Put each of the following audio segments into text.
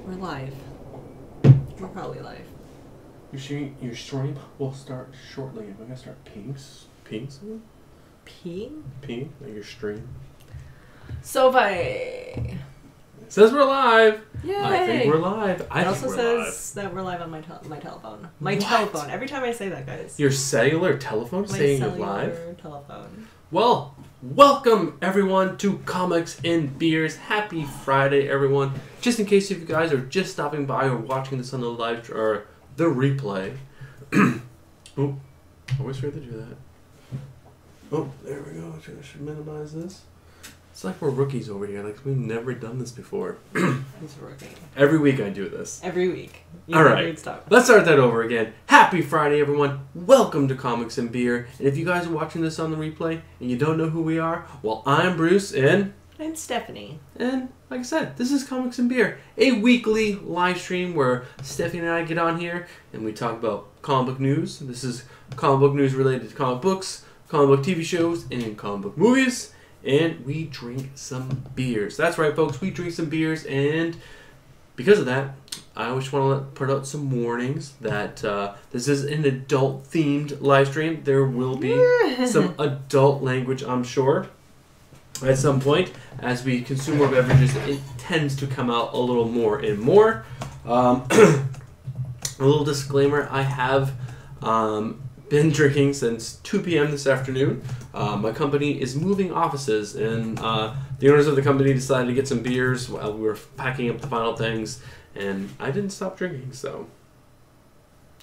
We're live. We're probably live. Your stream will start shortly. Am I gonna start peeing soon? Peeing? Peeing? Like your stream? So if It says we're live. Yay! I think we're live. It also says that we're live on my telephone. My What? telephone. Every time I say that, guys. Your cellular telephone saying you're live? My cellular telephone. Well, welcome everyone to Comics and Beers. Happy Friday, everyone. Just in case if you guys are just stopping by or watching this on the live or the replay. Oh, always forget to do that. Oh, there we go. I should minimize this. It's like we're rookies over here. Like we've never done this before. He's a rookie. Every week I do this. Every week. All right. Let's start that over again. Happy Friday, everyone. Welcome to Comics and Beer. And if you guys are watching this on the replay and you don't know who we are, well, I'm Bruce and... I'm Stephanie. And like I said, this is Comics and Beer, a weekly live stream where Stephanie and I get on here and we talk about comic book news. This is comic book news related to comic books, comic book TV shows, and comic book movies. And we drink some beers. That's right, folks. We drink some beers, and because of that, I always want to put out some warnings that this is an adult-themed live stream. There will be some adult language, I'm sure, at some point. As we consume more beverages, it tends to come out a little more and more. A little disclaimer, I have been drinking since 2 p.m. this afternoon. My company is moving offices, and the owners of the company decided to get some beers while we were packing up the final things, and I didn't stop drinking, so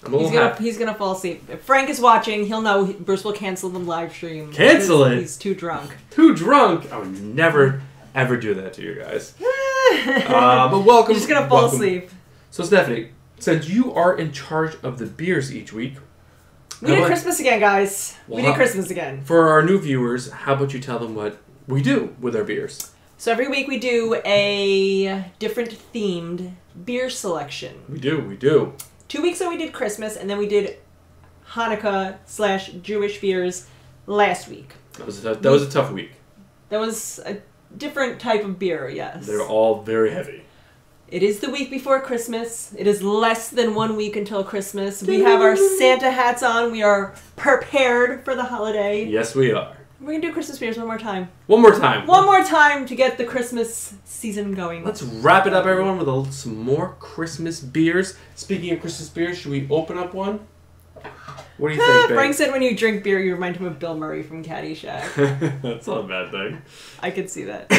I'm a little happy. He's gonna fall asleep. If Frank is watching, he'll know Bruce will cancel the live stream. Cancel it? He's too drunk. Too drunk? I would never, ever do that to you guys. But welcome. He's gonna fall asleep. So Stephanie, since you are in charge of the beers each week, we did Christmas again, guys. We did Christmas again. For our new viewers, how about you tell them what we do with our beers? So every week we do a different themed beer selection. We do. 2 weeks ago we did Christmas, and then we did Hanukkah/Jewish beers last week. That was a tough week. That was a different type of beer, yes. They're all very heavy. It is the week before Christmas. It is less than 1 week until Christmas. We have our Santa hats on. We are prepared for the holiday. Yes, we are. We're going to do Christmas beers one more time. One more time. One more time to get the Christmas season going. Let's wrap it up, everyone, with some more Christmas beers. Speaking of Christmas beers, should we open up one? What do you think, babe? Frank said when you drink beer, you remind him of Bill Murray from Caddyshack. That's not a bad thing. I could see that.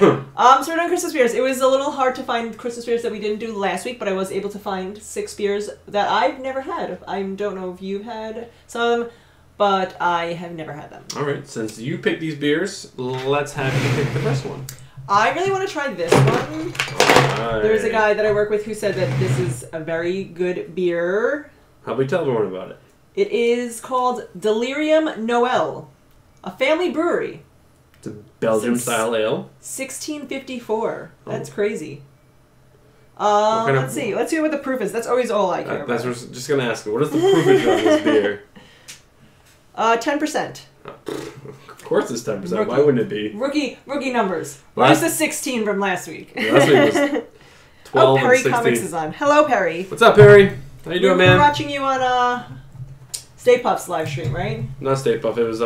So we're doing Christmas beers. It was a little hard to find Christmas beers that we didn't do last week, but I was able to find 6 beers that I've never had. I don't know if you've had some of them, but I have never had them. All right, since you picked these beers, let's have you pick the first one. I really want to try this one. Right. There's a guy that I work with who said that this is a very good beer. How about you tell everyone about it? It is called Delirium Noel, a family brewery. It's a Belgium-style ale. 1654. That's crazy. Let's see. Let's see what the proof is. That's always all I care about. That's what I was just going to ask you. What is the proofage on this beer? 10%. Of course it's 10%. Rookie. Why wouldn't it be? Rookie numbers. Where's the 16 from last week? Last week was 12 Perry and 16. Comics is on. Hello, Perry. What's up, Perry? How you doing, man? We're watching you on Stay Puft's live stream, right? Not Stay Puft. It was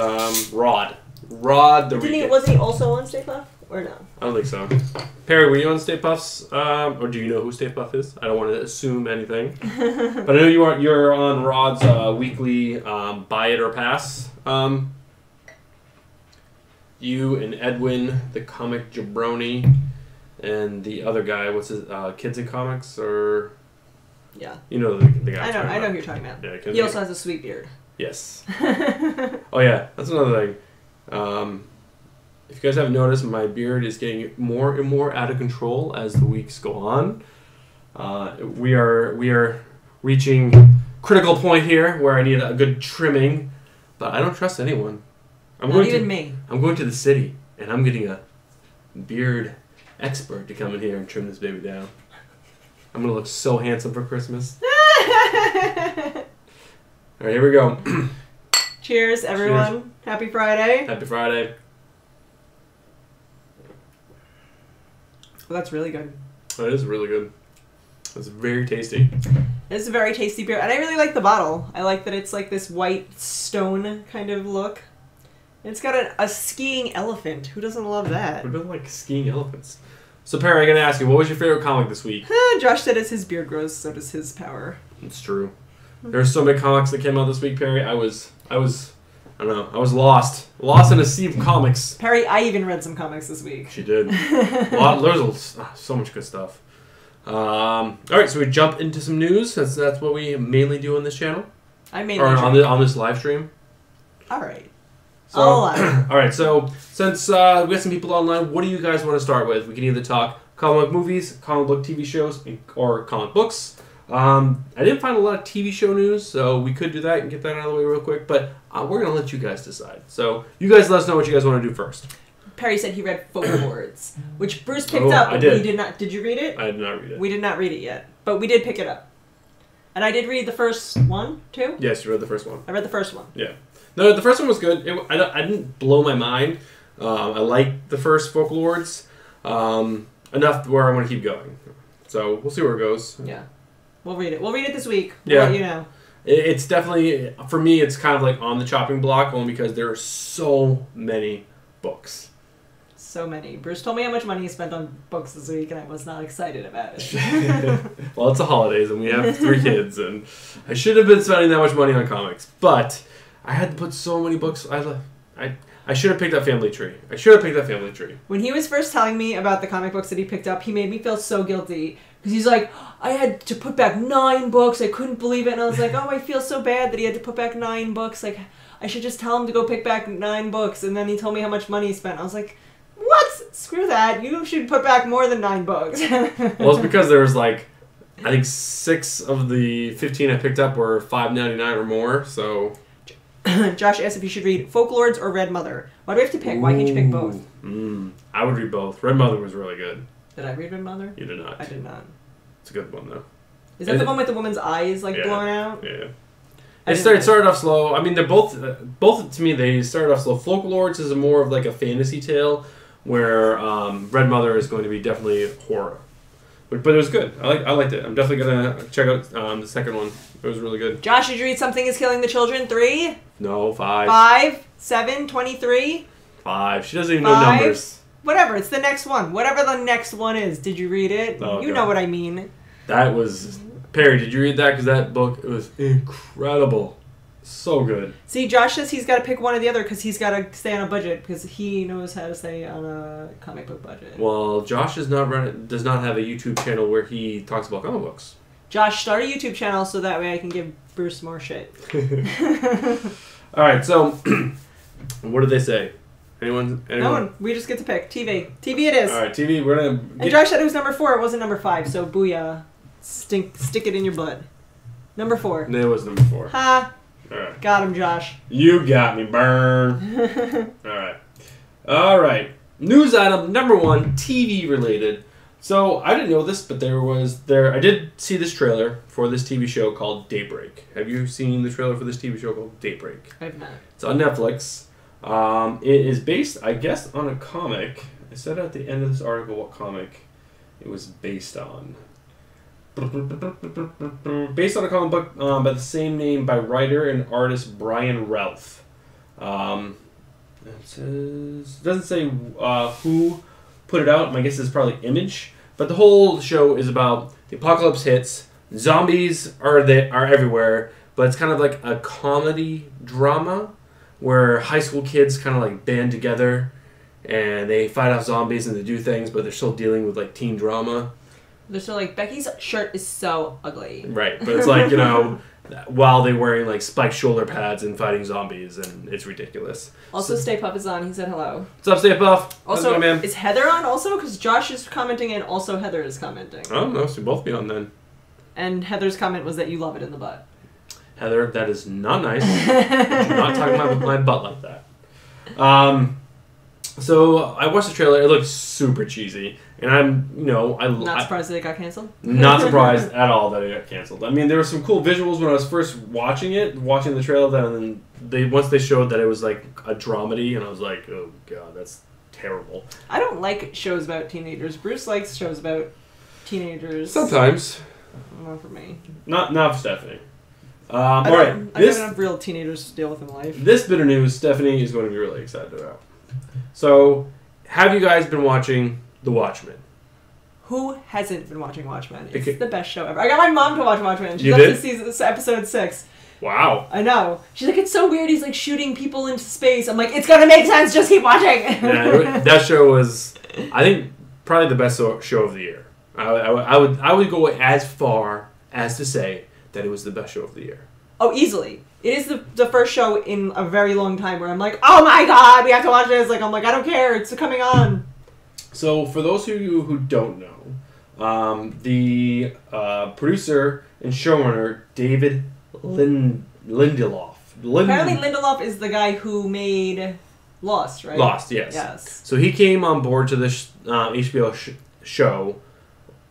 Rod. Rod the Recon. Wasn't he also on Stay Puft? Or no? I don't think so. Perry, were you on Stay Puft's? Or do you know who Stay Puft is? I don't want to assume anything. But I know you're on Rod's weekly Buy It or Pass. You and Edwin, the comic jabroni, and the other guy, what's his, Kids in Comics, or... Yeah. You know the guy. I know who you're talking about. Yeah, he also has a sweet beard. Yes. Oh yeah, that's another thing. If you guys haven't noticed, my beard is getting more and more out of control as the weeks go on. We are reaching critical point here where I need a good trimming, but I don't trust anyone. Not even me. I'm going to the city, and I'm getting a beard expert to come in here and trim this baby down. I'm going to look so handsome for Christmas. Alright, here we go. Cheers, everyone. Cheers. Happy Friday. Happy Friday. Well, that's really good. Oh, it is really good. It's very tasty. It's a very tasty beer, and I really like the bottle. I like that it's like this white stone kind of look. It's got a skiing elephant. Who doesn't love that? Who doesn't like skiing elephants? So, Perry, I gotta ask you, what was your favorite comic this week? Josh said as his beard grows, so does his power. It's true. There's so many comics that came out this week, Perry. I don't know. I was lost. Lost in a sea of comics. Perry, I even read some comics this week. She did. There's so much good stuff. All right, so we jump into some news. That's what we mainly do on this channel. I mainly on this live stream. All right. So, all right. So since we got some people online, what do you guys want to start with? We can either talk comic book movies, comic book TV shows, or comic books. I didn't find a lot of TV show news, so we could do that and get that out of the way real quick. But we're gonna let you guys decide. So you guys let us know what you guys want to do first. Perry said he read Folklords, which Bruce picked up, but we did not. Did you read it? I did not read it. We did not read it yet, but we did pick it up. And I did read the first one, too? Yes, you read the first one. I read the first one. Yeah. No, the first one was good. I didn't blow my mind. I liked the first Folklords enough where I want to keep going. So we'll see where it goes. Yeah. We'll read it. We'll read it this week. We'll Yeah. let you know. It's definitely, for me, it's kind of like on the chopping block only because there are so many books. So many. Bruce told me how much money he spent on books this week, and I was not excited about it. Well, it's the holidays, and we have 3 kids, and I should have been spending that much money on comics, but I had to put so many books. I should have picked up Family Tree. When he was first telling me about the comic books that he picked up, he made me feel so guilty. Because he's like, I had to put back 9 books. I couldn't believe it. And I was like, oh, I feel so bad that he had to put back 9 books. Like, I should just tell him to go pick back 9 books. And then he told me how much money he spent. I was like, what? Screw that. You should put back more than 9 books. Well, it's because there was like, I think 6 of the 15 I picked up were $5.99 or more, so... Josh asked if you should read Folklords or Red Mother. Why do we have to pick? Why can't you pick both? I would read both. Red Mother was really good. Did I read Red Mother? You did not. I did not. It's a good one, though. Is that the one with the woman's eyes, like, blown out? Yeah. It started off slow. I mean, they're both to me, they started off slow. Folklords is more of like a fantasy tale, where Red Mother is going to be definitely horror. But it was good. I liked it. I'm definitely going to check out the second one. It was really good. Josh, did you read Something is Killing the Children? 3? No, 5. 5? 7? 23? 5. She doesn't even know numbers. Whatever, it's the next one. Whatever the next one is. Did you read it? Oh, you know what I mean. That was... Perry, did you read that? Because that book, it was incredible. So good. See, Josh says he's got to pick one or the other because he's got to stay on a budget because he knows how to stay on a comic book budget. Well, Josh does not have a YouTube channel where he talks about comic books. Josh, start a YouTube channel so that way I can give Bruce more shit. All right, so what did they say? Anyone? No one. We just get to pick. TV. TV it is. All right, TV. We're gonna. And Josh said it was number 4. It wasn't number 5. So booyah. Stick it in your butt. Number 4. No, it was number 4. Ha. All right. Got him, Josh. You got me, burn. All right. News item number 1, TV related. So I didn't know this, but I did see this trailer for this TV show called Daybreak. Have you seen the trailer for this TV show called Daybreak? I've not. It's on Netflix. It is based, I guess, on a comic. I said at the end of this article what comic it was based on. Based on a comic book by the same name by writer and artist Brian Ralph. It doesn't say who put it out. My guess is probably Image. But the whole show is about the apocalypse hits. Zombies are everywhere, but it's kind of like a comedy drama where high school kids kind of like band together and they fight off zombies and they do things, but they're still dealing with like teen drama. They're still like, Becky's shirt is so ugly. Right, but it's like, while they're wearing like spiked shoulder pads and fighting zombies, and it's ridiculous. Also, Stay Puff is on. He said hello. What's up, Stay Puff? Also, man? Is Heather on also? Because Josh is commenting and also Heather is commenting. Oh, no, so both be on then. And Heather's comment was that you love it in the butt. Heather, that is not nice. Do not talk about my butt like that. So I watched the trailer. It looks super cheesy, and I'm, not surprised that it got canceled. Not surprised at all that it got canceled. I mean, there were some cool visuals when I was first watching the trailer. And then once they showed that it was like a dramedy, and I was like, oh god, that's terrible. I don't like shows about teenagers. Bruce likes shows about teenagers. Sometimes. Not for me. Not for Stephanie. All I right. don't have real teenagers to deal with in life. This bit of news, Stephanie is going to be really excited about. So, have you guys been watching The Watchmen? Who hasn't been watching Watchmen? It's Okay. the best show ever. I got my mom to watch Watchmen. She's You up did? to this episode 6. Wow. I know. She's like, it's so weird. He's like shooting people into space. I'm like, it's gonna make sense. Just keep watching. Yeah, that show was, I think, probably the best show of the year. I would go as far as to say that it was the best show of the year. Oh, easily. It is the first show in a very long time where I'm like, oh my god, we have to watch this. Like, I'm like, I don't care. It's coming on. So, for those of you who don't know, the producer and showrunner, David Lindelof. Apparently Lindelof is the guy who made Lost, right? Lost, yes. Yes. So he came on board to this HBO show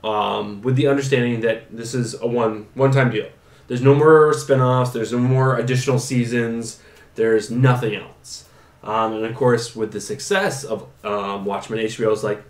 with the understanding that this is a one-time deal. There's no more spin-offs. There's no more additional seasons. There's nothing else. And of course, with the success of Watchmen, HBO's like,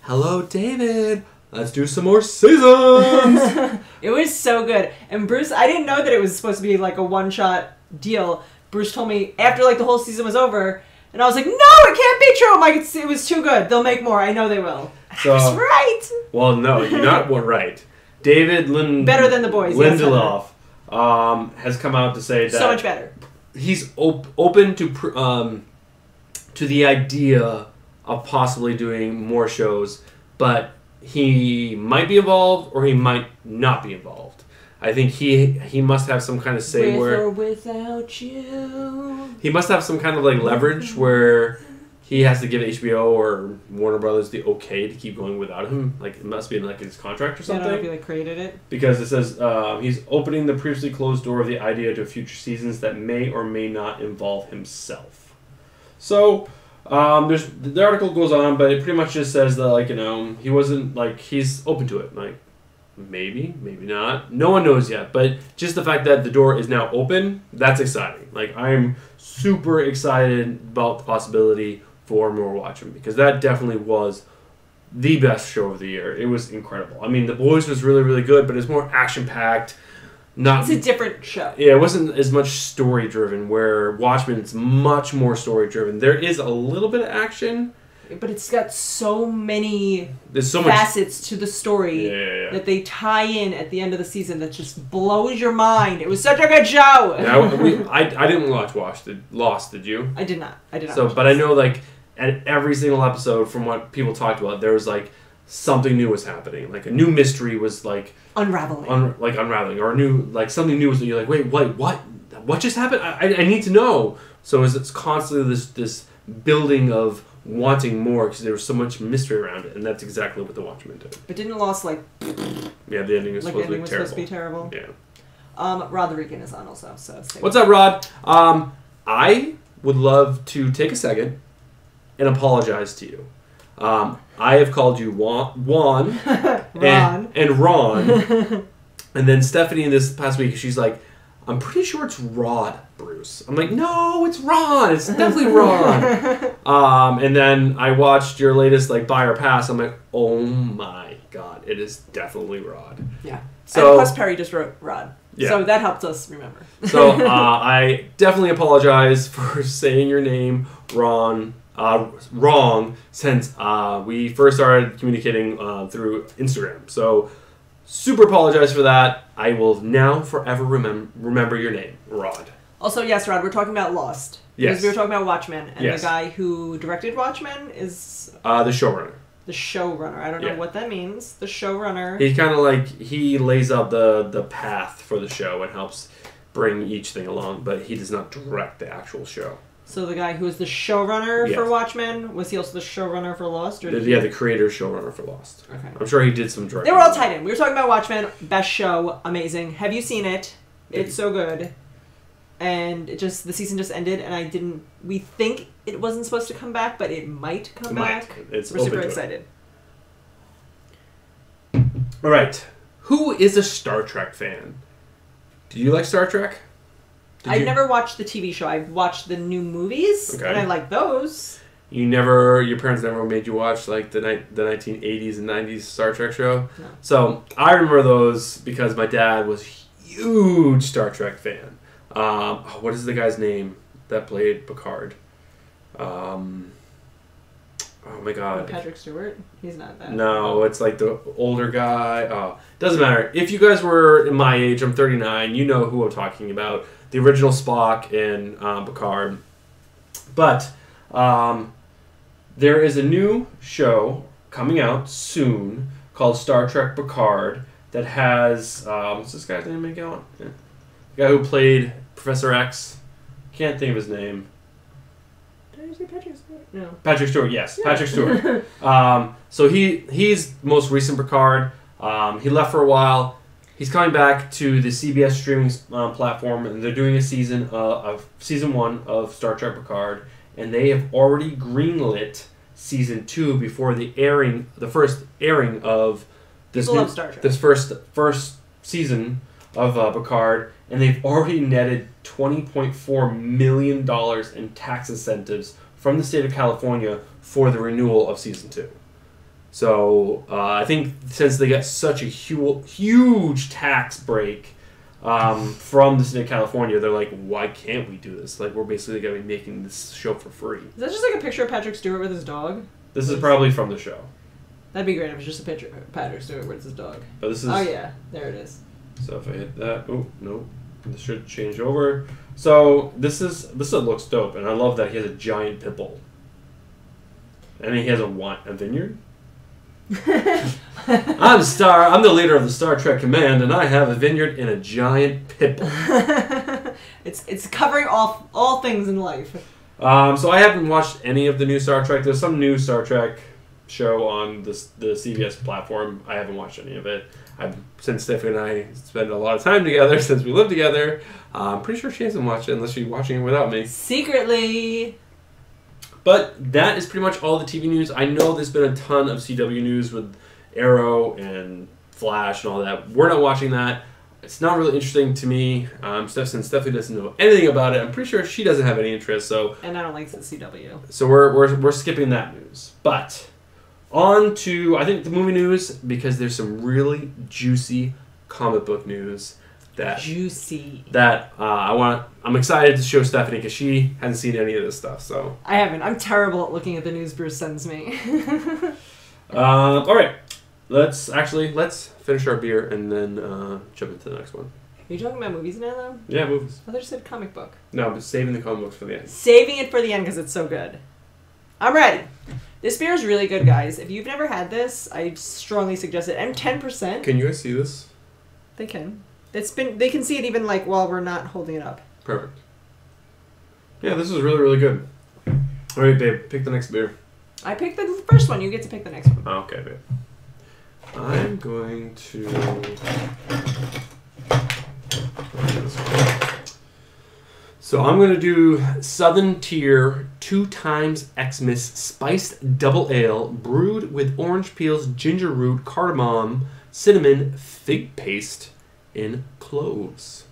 hello, David. Let's do some more seasons. It was so good. And Bruce, I didn't know that it was supposed to be like a one-shot deal. Bruce told me after like the whole season was over, and I was like, no, it can't be true. I'm like, it was too good. They'll make more. I know they will. So, I was right. Well, no, you're not right. David Better than The Boys. Lindelof has come out to say that so much better. He's open to the idea of possibly doing more shows, but he might be involved or he might not be involved. I think he must have some kind of say With where or without you. he must have some kind of like leverage where he has to give HBO or Warner Brothers the okay to keep going without him. Like it must be in like his contract or I something. don't know if he like created it. Because it says he's opening the previously closed door of the idea to future seasons that may or may not involve himself. So the article goes on, but it pretty much just says that he wasn't he's open to it. Like maybe not. No one knows yet. But just the fact that the door is now open, that's exciting. Like I'm super excited about the possibility for more Watchmen because that definitely was the best show of the year. It was incredible. I mean, The Boys was really, really good, but it's more action-packed. It's a different show. Yeah, it wasn't as much story-driven, where Watchmen's much more story-driven. There is a little bit of action. But it's got so many There's so facets to the story that they tie in at the end of the season that just blows your mind. It was such a good show! Yeah, I didn't watch Lost, did you? I did not. So, but I know, at every single episode, from what people talked about, there was, something new was happening. Like, a new mystery was, unraveling. Unraveling. Or a new, something new was, you're like, wait, what? What just happened? I need to know. So it's constantly this building of wanting more because there was so much mystery around it, and that's exactly what The Watchmen did. But didn't Lost, Yeah, the ending was supposed to be terrible. Yeah. Rod the Regan is on also, so stay What's up, Rod? I would love to take a second and apologize to you. I have called you Juan Ron. and Ron. And then Stephanie this past week, she's like, I'm pretty sure it's Rod, Bruce. I'm like, no, it's Ron. It's definitely Ron. And then I watched your latest Buy or Pass. I'm like, oh my god, it is definitely Rod. Yeah. So, and plus Perry just wrote Rod. Yeah. So that helped us remember. So I definitely apologize for saying your name wrong since we first started communicating through Instagram. So super apologize for that. I will now forever remember your name, Rod. Also, yes, Rod, we're talking about Lost. Yes. Because we were talking about Watchmen, and Yes. the guy who directed Watchmen is The showrunner. the showrunner. I don't know what that means. The showrunner. He kind of he lays out the path for the show and helps bring each thing along, but he does not direct the actual show. So the guy who was the showrunner Yes. for Watchmen, was he also the showrunner for Lost? Or The creator showrunner for Lost. Okay. I'm sure he did some directing. They were all tied in. We were talking about Watchmen. Best show. Amazing. Have you seen it? It's so good. And the season just ended, and we think it wasn't supposed to come back, but it might come back. We're super excited. All right. Who is a Star Trek fan? Do you like Star Trek? I've never watched the TV show. I've watched the new movies, and I like those. your parents never made you watch like the 1980s and 90s Star Trek show. No. So I remember those because my dad was a huge Star Trek fan. What is the guy's name that played Picard? Oh my God. Patrick Stewart? He's not that. No, it's like the older guy. Oh, doesn't matter. If you guys were in my age, I'm 39, you know who I'm talking about. The original Spock and Picard. But there is a new show coming out soon called Star Trek Picard that has... what's this guy's name again? Yeah. The guy who played Professor X. Can't think of his name. Did I say Patrick Stewart? No. Patrick Stewart, yes. Yeah. Patrick Stewart. So he's most recent Picard. He left for a while. He's coming back to the CBS streaming platform, and they're doing a season of season 1 of Star Trek Picard, and they have already greenlit season 2 before the first airing of this People love Star Trek. this first season of Picard, and they've already netted $20.4 million in tax incentives from the state of California for the renewal of season 2. So I think since they got such a huge tax break from the state of California, they're like, why can't we do this? Like, we're basically going to be making this show for free. Is that just like a picture of Patrick Stewart with his dog? This is probably from the show. That'd be great if it's just a picture of Patrick Stewart with his dog. But this is... Oh yeah, there it is. So if I hit that... Oh, no. This should change over. So this looks dope, and I love that he has a giant pit bull. And he has a vineyard? I'm the leader of the Star Trek Command, and I have a vineyard and a giant pit bull. It's covering all things in life. So I haven't watched any of the new Star Trek. There's some new Star Trek show on the CBS platform. I haven't watched any of it. Since Stephanie and I spend a lot of time together since we live together, I'm pretty sure she hasn't watched it unless she's watching it without me. Secretly. But that is pretty much all the TV news. I know there's been a ton of CW news with Arrow and Flash and all that. We're not watching that. It's not really interesting to me. Since Stephanie doesn't know anything about it, I'm pretty sure she doesn't have any interest. And I don't like the CW. So we're skipping that news. But on to, I think, the movie news, because there's some really juicy comic book news that I'm excited to show Stephanie because she hasn't seen any of this stuff. So I haven't. I'm terrible at looking at the news Bruce sends me. All right, let's finish our beer and then jump into the next one. Are you talking about movies now, though? Yeah, movies. I thought you said comic book. No, but saving the comic books for the end. Saving it for the end because it's so good. I'm ready. This beer is really good, guys. If you've never had this, I strongly suggest it. And 10%. Can you guys see this? They can. They can see it even like while we're not holding it up. Perfect. Yeah, this is really, really good. All right, babe, pick the next beer. I picked the first one. You get to pick the next one. Oh, okay, babe. I'm going to... So I'm going to do Southern Tier 2x Xmas Spiced Double Ale brewed with orange peels, ginger root, cardamom, cinnamon, fig paste, and cloves.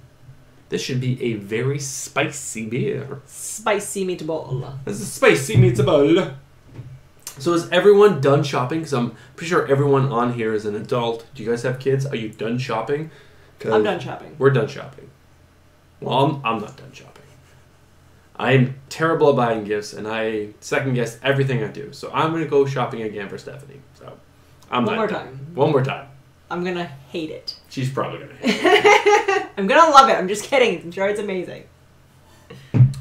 This should be a very spicy beer. Spicy meatball. This is spicy meatball. So is everyone done shopping? Because I'm pretty sure everyone on here is an adult. Do you guys have kids? Are you done shopping? I'm done shopping. We're done shopping. Well, I'm not done shopping. I'm terrible at buying gifts, and I second guess everything I do. So I'm going to go shopping again for Stephanie. So I'm One not more done. time. One more time. I'm going to hate it. She's probably going to hate it. I'm going to love it. I'm just kidding. I'm sure it's amazing.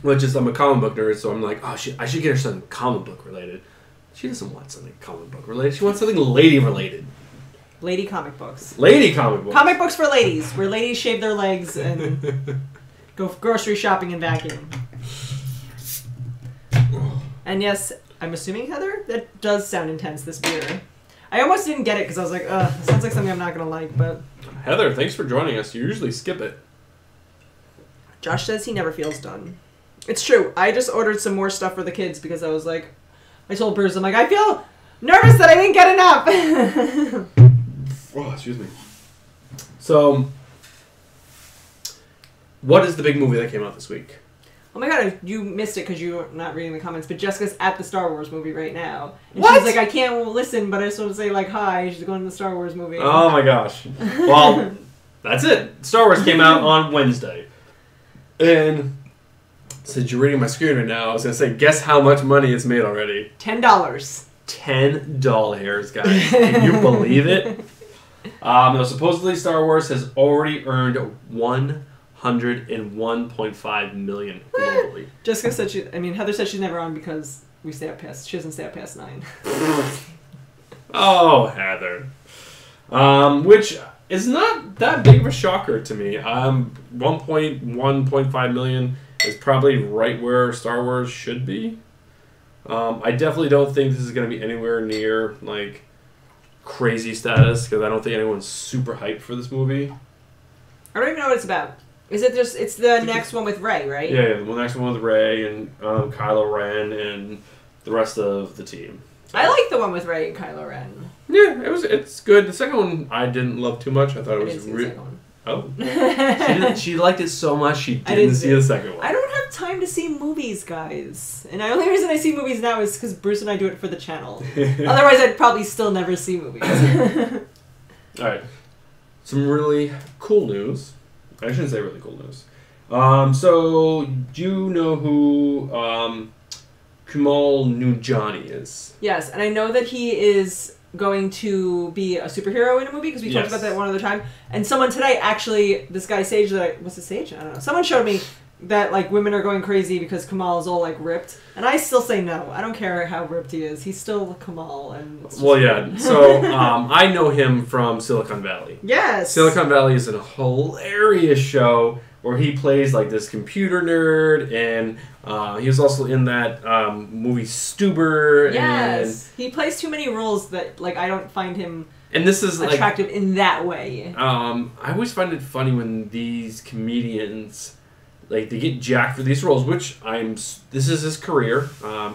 Well, I'm a comic book nerd, so I'm like, oh, I should get her something comic book related. She doesn't want something comic book related. She wants something lady related. Lady comic books. Lady comic books. Comic books for ladies, where ladies shave their legs and go grocery shopping and vacuum. And yes, I'm assuming, Heather, that does sound intense, this beer. I almost didn't get it because I was like, ugh, it sounds like something I'm not going to like, but... Heather, thanks for joining us. You usually skip it. Josh says he never feels done. It's true. I just ordered some more stuff for the kids because I was like... I told Bruce, I'm like, I feel nervous that I didn't get enough. Oh, excuse me. So, what is the big movie that came out this week? Oh Oh my god, you missed it because you're not reading the comments, but Jessica's at the Star Wars movie right now. And What? she's like, I can't listen, but I just want to say, like, hi. She's going to the Star Wars movie. Oh my gosh. Well, that's it. Star Wars came out on Wednesday. And since you're reading my screen right now, I was going to say, guess how much money it's made already? $10. $10, guys. Can you believe it? Now, supposedly Star Wars has already earned $101.5 million globally. Jessica said Heather said she's never on because she doesn't stay up past 9. Oh, Heather. Which is not that big of a shocker to me. 1.1.5 million is probably right where Star Wars should be. I definitely don't think this is going to be anywhere near, like, crazy status, because I don't think anyone's super hyped for this movie. I don't even know what it's about. Is it just, it's the next one with Rey, right? Yeah, the next one with Rey and Kylo Ren and the rest of the team. So. I like the one with Rey and Kylo Ren. Yeah, it's good. The second one I didn't love too much. I thought it was really... Oh. she liked it so much she didn't see the second one. I don't have time to see movies, guys. And the only reason I see movies now is because Bruce and I do it for the channel. Otherwise, I'd probably still never see movies. Alright. Some really cool news. I shouldn't say really cool news. So, do you know who Kumail Nanjiani is? Yes, and I know that he is going to be a superhero in a movie because we talked about that one other time. And someone today actually, this guy Sage was it Sage? I don't know. Someone showed me that like women are going crazy because Kamal is all like ripped, and I still say no. I don't care how ripped he is. He's still Kamal. And well, yeah. So I know him from Silicon Valley. Yes. Silicon Valley is a hilarious show where he plays like this computer nerd, and he was also in that movie Stuber. Yes, he plays too many roles that like I don't find him. And this is attractive in that way. I always find it funny when these comedians like they get jacked for these roles, which this is his career.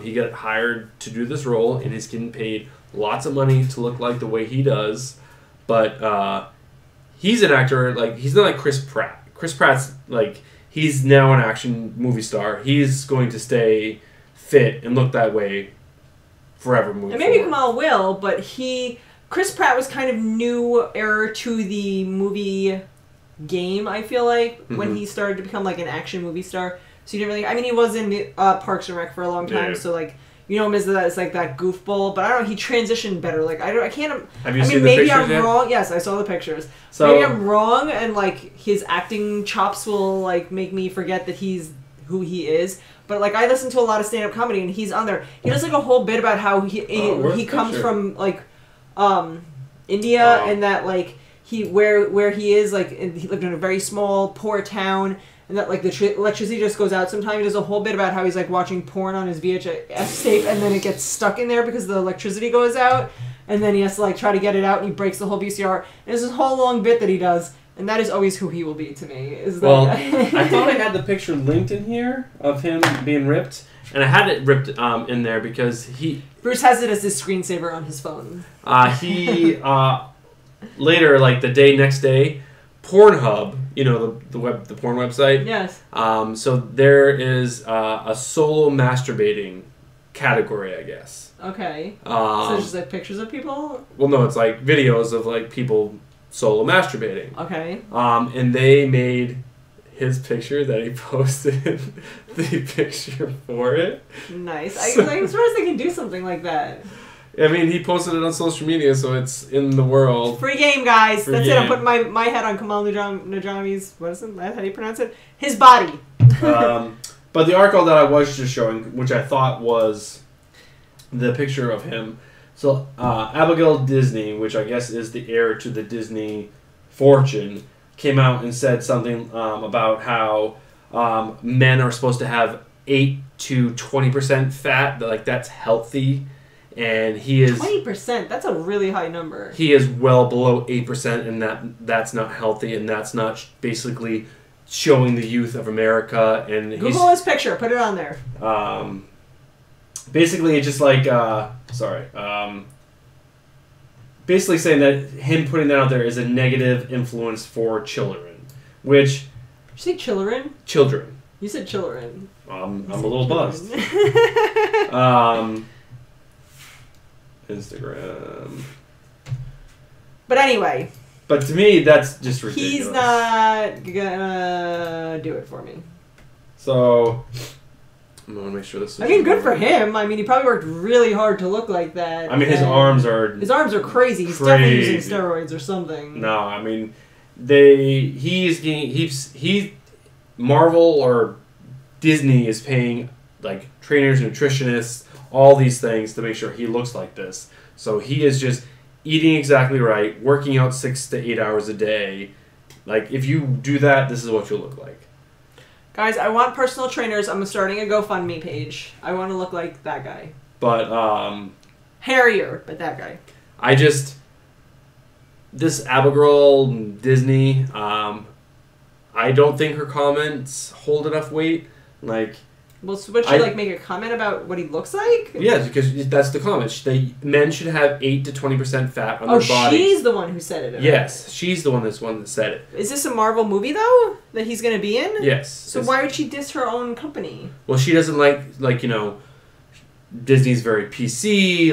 He got hired to do this role, and he's getting paid lots of money to look like the way he does. But he's an actor like he's not like Chris Pratt. Chris Pratt's like he's now an action movie star. He's going to stay fit and look that way forever. And maybe Kamal will, but Chris Pratt was kind of newer to the movie game, I feel like, when he started to become like an action movie star. So you didn't really, I mean, he was in Parks and Rec for a long time, so like you know him as like that goofball, but I don't know, he transitioned better. Like I can't. Have you seen the pictures I'm yet? wrong. Yes, I saw the pictures. So maybe I'm wrong, and like his acting chops will like make me forget that he's who he is. But like I listen to a lot of stand-up comedy, and he's on there. He does like a whole bit about how he comes from like India, and that like where he is like he lived in a very small poor town. And that, like, the electricity just goes out sometimes. He does a whole bit about how he's, like, watching porn on his VHS tape, and then it gets stuck in there because the electricity goes out. And then he has to, like, try to get it out, and he breaks the whole VCR. And there's this whole long bit that he does, and that is always who he will be to me. I thought I had the picture linked in here of him being ripped. And I had it ripped in there because Bruce has it as his screensaver on his phone. Later, like, next day, Pornhub, you know, the porn website? Yes. So there is a solo masturbating category, I guess. Okay. So just like pictures of people? Well, no, it's like videos of like people solo masturbating. Okay. And they made his picture that he posted the picture for it. Nice. I'm surprised they can do something like that. I mean, he posted it on social media, so it's in the world. Free game, guys. That's it. I'm game. putting my head on Kamal Nanjiani's, what is it? How do you pronounce it? His body. But the article that I was just showing, which I thought was the picture of him. So, Abigail Disney, which I guess is the heir to the Disney fortune, came out and said something about how men are supposed to have 8 to 20% fat. Like, that's healthy. And he is 20%. That's a really high number. He is well below 8%, and that's not healthy, and that's not basically showing the youth of America. And Google his picture. Put it on there. Basically, it's just like basically saying that him putting that out there is a negative influence for children, which. Did you say children? Children. You said children. I'm a little buzzed. Instagram. But anyway. But to me, that's just ridiculous. He's not gonna do it for me. So, I'm gonna make sure this is... I mean, good for him. I mean, he probably worked really hard to look like that. I mean, his arms are... His arms are crazy. He's definitely using steroids or something. No, I mean, Marvel or Disney is paying, like, trainers, nutritionists, all these things to make sure he looks like this. So he is just eating exactly right, working out 6 to 8 hours a day. Like, if you do that, this is what you'll look like. Guys, I want personal trainers. I'm starting a GoFundMe page. I want to look like that guy. But, hairier, but that guy. This Abigail Disney, I don't think her comments hold enough weight. Like... Well, so would she, make a comment about what he looks like? Yes, because that's the comment. Men should have 8 to 20% fat on their body. Oh, she's the one who said it. Yes, she's the one that said it. Is this a Marvel movie, though, that he's going to be in? Yes. So why would she diss her own company? Well, she doesn't like Disney's very PC,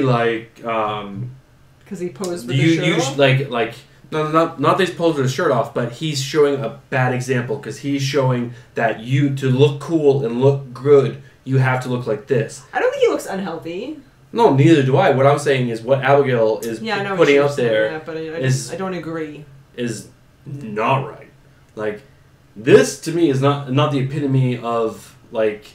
because he posed with his shirt off? No, not that he's posed with his shirt off, but he's showing a bad example because he's showing that to look cool and look good, you have to look like this. I don't think he looks unhealthy. No, neither do I. What I'm saying is what Abigail is putting out there but I don't agree. Is not right. Like, this to me is not the epitome of like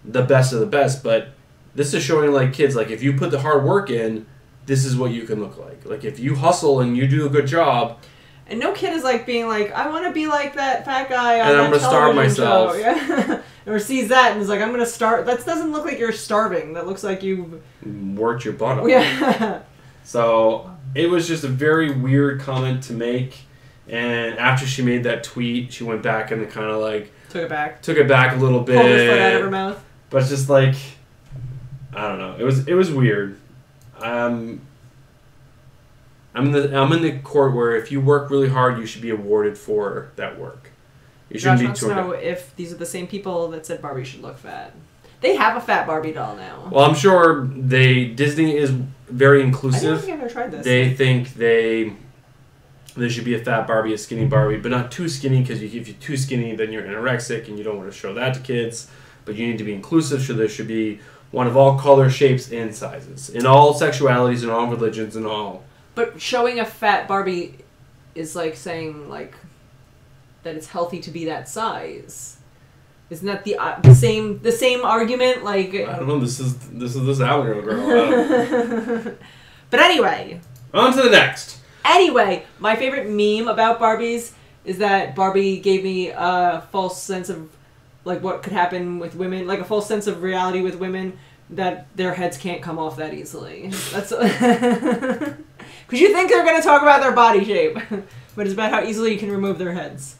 the best of the best, but this is showing like kids, like if you put the hard work in, this is what you can look like. Like, if you hustle and you do a good job... And no kid is, being like, I want to be like that fat guy on and that I'm going to starve myself. Show. Yeah. Or sees that and is like, I'm going to starve... That doesn't look like you're starving. That looks like you've... worked your butt off. Yeah. So, it was just a very weird comment to make. And after she made that tweet, she went back and kind of, Took it back. Took it back a little bit. Pulled her foot out of her mouth. But it's just I don't know. It was weird. I'm in the court where if you work really hard, you should be awarded for that work. You shouldn't be wants to know if these are the same people that said Barbie should look fat. They have a fat Barbie doll now. Well, I'm sure Disney is very inclusive. I don't think I've ever tried this. They think there should be a fat Barbie, a skinny Barbie, but not too skinny, because if you're too skinny, then you're anorexic and you don't want to show that to kids. But you need to be inclusive, so there should be one of all colors, shapes, and sizes. In all sexualities, in all religions, and all. But showing a fat Barbie is like saying, that it's healthy to be that size. Isn't that the same argument? I don't know. This is this Abigail girl. But anyway. On to the next. Anyway, my favorite meme about Barbies is that Barbie gave me a false sense of what could happen with women, a false sense of reality with women, that their heads can't come off that easily. That's because you think they're going to talk about their body shape, but it's about how easily you can remove their heads.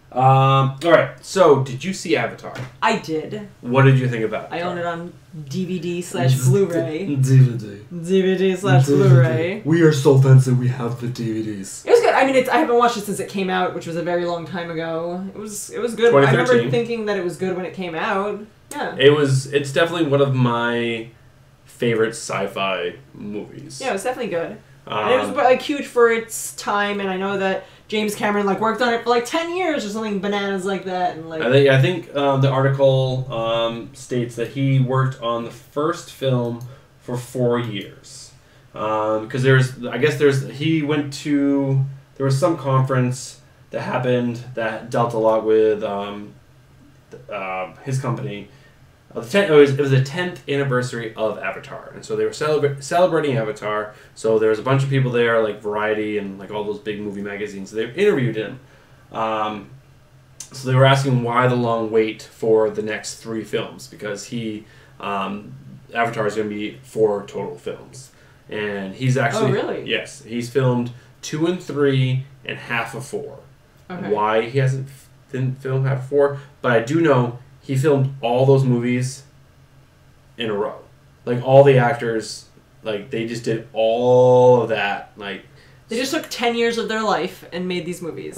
All right. So, did you see Avatar? I did. What did you think about it? I own it on DVD/Blu-ray. DVD. DVD/Blu-ray. We are so fancy. We have the DVDs. It was good. I mean, I haven't watched it since it came out, which was a very long time ago. It was good. I remember thinking that it was good when it came out. Yeah. It's definitely one of my favorite sci-fi movies. Yeah, it was definitely good. And it was huge for its time, and I know that James Cameron worked on it for 10 years or something bananas like that. And I think the article states that he worked on the first film for 4 years. Because there was some conference that happened that dealt a lot with his company. It was the 10th anniversary of Avatar, and so they were celebrating Avatar. So there was a bunch of people there, Variety and all those big movie magazines. So they interviewed him. So they were asking why the long wait for the next 3 films, because Avatar is going to be 4 total films, and he's actually really? Yes, he's filmed 2 and 3 and half of 4. Okay. Why he didn't film half of 4, but I do know. He filmed all those movies in a row. All the actors, they just did all of that. They just took 10 years of their life and made these movies.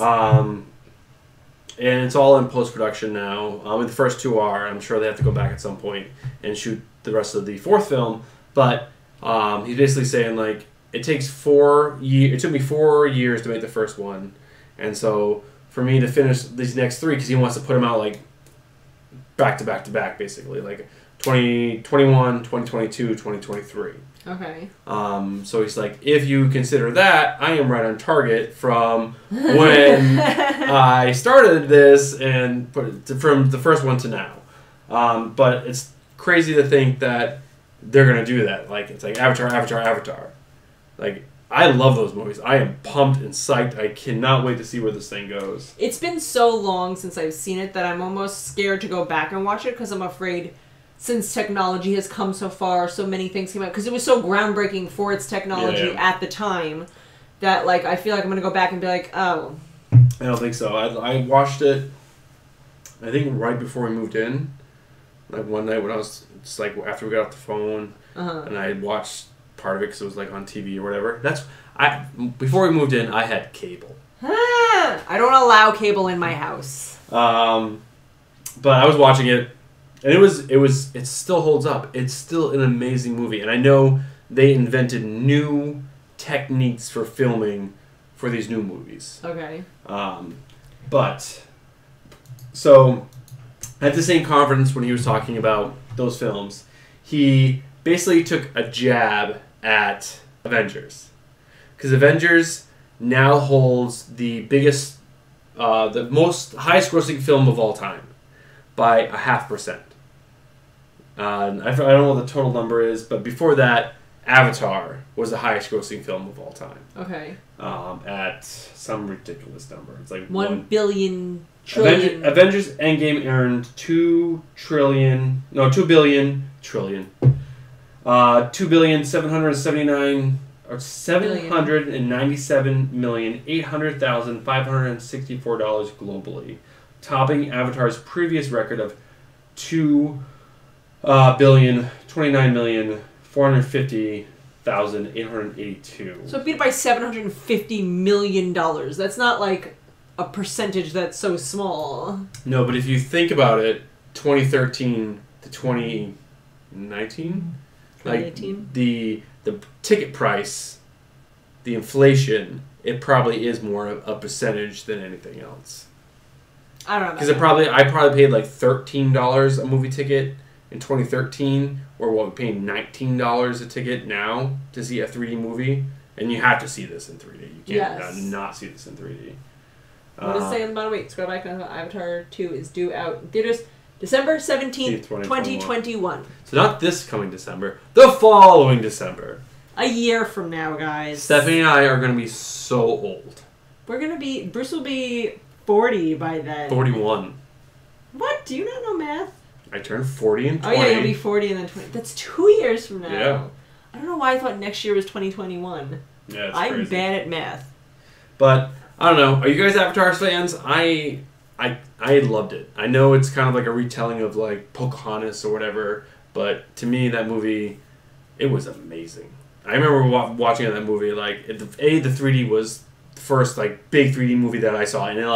and it's all in post-production now. The first two are. I'm sure they have to go back at some point and shoot the rest of the fourth film. But he's basically saying, like, it takes 4 years. It took me 4 years to make the first one. And so for me to finish these next three, because he wants to put them out, like, back to back to back, basically. Like, 2021, 2022, 2023. Okay. So he's like, if you consider that, I am right on target from when I started this and from the first one to now. But it's crazy to think that they're going to do that. Like, it's like Avatar. Like, I love those movies. I am pumped and psyched. I cannot wait to see where this thing goes. It's been so long since I've seen it that I'm almost scared to go back and watch it because I'm afraid, since technology has come so far, so many things came out, because it was so groundbreaking for its technology at the time, that, like, I feel like I'm going to go back and be like, oh. I don't think so. I watched it, I think, right before we moved in. Like, one night when I was, just like, after we got off the phone, and I had watched part of it because it was, like, on TV or whatever. Before we moved in, I had cable. I don't allow cable in my house. But I was watching it, and it still holds up. It's still an amazing movie. And I know they invented new techniques for filming for these new movies. Okay. But, so, at the same conference when he was talking about those films, he basically took a jab at Avengers. Because Avengers now holds the biggest, the most highest grossing film of all time by 0.5%. I don't know what the total number is, but before that, Avatar was the highest grossing film of all time. Okay. At some ridiculous number. It's like 1 billion trillion. Avengers Endgame earned 2 billion 797,800,564 dollars globally, topping Avatar's previous record of 2,29,450,882. So it beat it by $750 million. That's not like a percentage that's so small. No, but if you think about it, 2013 to 2019, like the ticket price, the inflation, it probably is more a percentage than anything else. I don't know. Because I probably paid like $13 a movie ticket in 2013, or what, we're paying $19 a ticket now to see a 3D movie, and you have to see this in 3D. You can't not see this in 3D. What does it say in about a week? Scroll back on Avatar 2 is due out in theaters December 17th, 2021. So not this coming December, the following December. A year from now, guys. Stephanie and I are going to be so old. Bruce will be 40 by then. 41. What? Do you not know math? I turned 40 in 20. Oh yeah, you'll be 40 and then 20. That's 2 years from now. Yeah. I don't know why I thought next year was 2021. Yeah, it's I'm crazy. bad at math. But, I don't know. Are you guys Avatar fans? I loved it. I know it's kind of like a retelling of like Pocahontas or whatever, but to me that movie, it was amazing. I remember watching that movie, like, the 3D was the first like big 3D movie that I saw, and then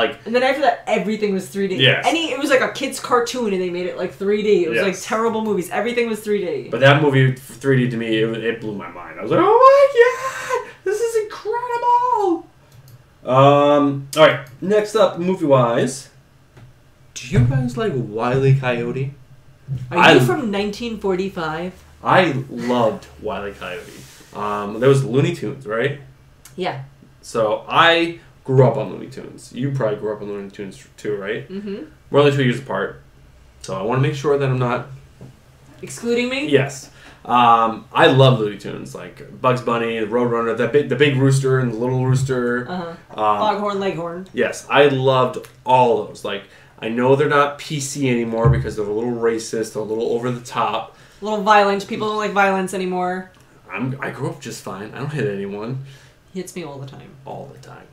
after that everything was 3D. Yes. It was like a kid's cartoon and they made it like 3D. It was like terrible movies. Everything was 3D. But that movie 3D to me, it blew my mind. I was like, oh my god, this is incredible. Alright, next up, movie-wise, do you guys like Wile E. Coyote? Are you from 1945? I loved Wile E. Coyote. There was Looney Tunes, right? Yeah. So I grew up on Looney Tunes. You probably grew up on Looney Tunes too, right? Mm-hmm. We're only 2 years apart. So I want to make sure that I'm not... Excluding me? Yes. I love Looney Tunes, like Bugs Bunny, the Roadrunner, the big rooster and the little rooster. Foghorn Leghorn. Yes, I loved all those. Like, I know they're not PC anymore because they're a little racist, a little over the top. A little violent. People don't like violence anymore. I grew up just fine. I don't hit anyone. He hits me all the time. All the time.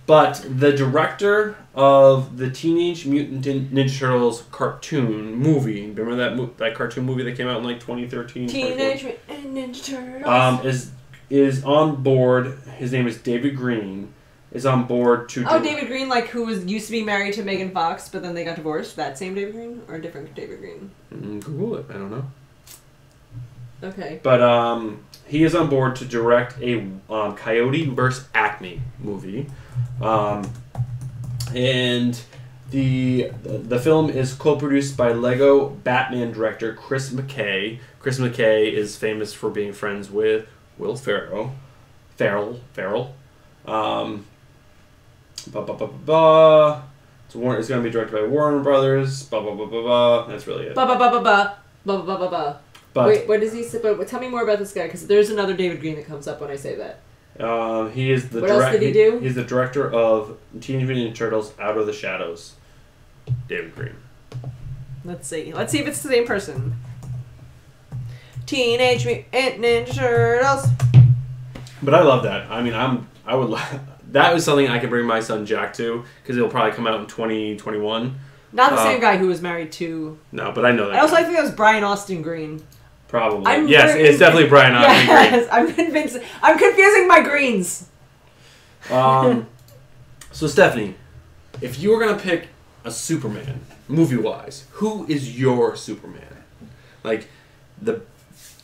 But the director of the Teenage Mutant Ninja Turtles cartoon movie, remember that cartoon movie that came out in like 2013? Teenage Mutant Ninja Turtles. Is on board. His name is David Green, is on board to. Oh, David Green, like who used to be married to Megan Fox, but then they got divorced. That same David Green or a different David Green? Google it. I don't know. Okay. But he is on board to direct a Coyote vs. Acme movie, and the film is co-produced by Lego Batman director Chris McKay. Chris McKay is famous for being friends with Will Ferrell. It's going to be directed by Warner Brothers. That's really it. But wait, what does he say? But tell me more about this guy, because there's another David Green that comes up when I say that. He is the What else did he do? He's the director of Teenage Mutant Ninja Turtles: Out of the Shadows. David Green. Let's see if it's the same person. Teenage Mutant Ninja Turtles. But I love that. I mean, that was something I could bring my son Jack to, because it'll probably come out in 2021. Not the same guy who was married to. No, but I know that. I think that was Brian Austin Green. Probably. It's definitely Brian Austin Green. Yes, I'm convinced. I'm confusing my greens. So Stephanie, if you were gonna pick a Superman, movie-wise, who is your Superman? Like the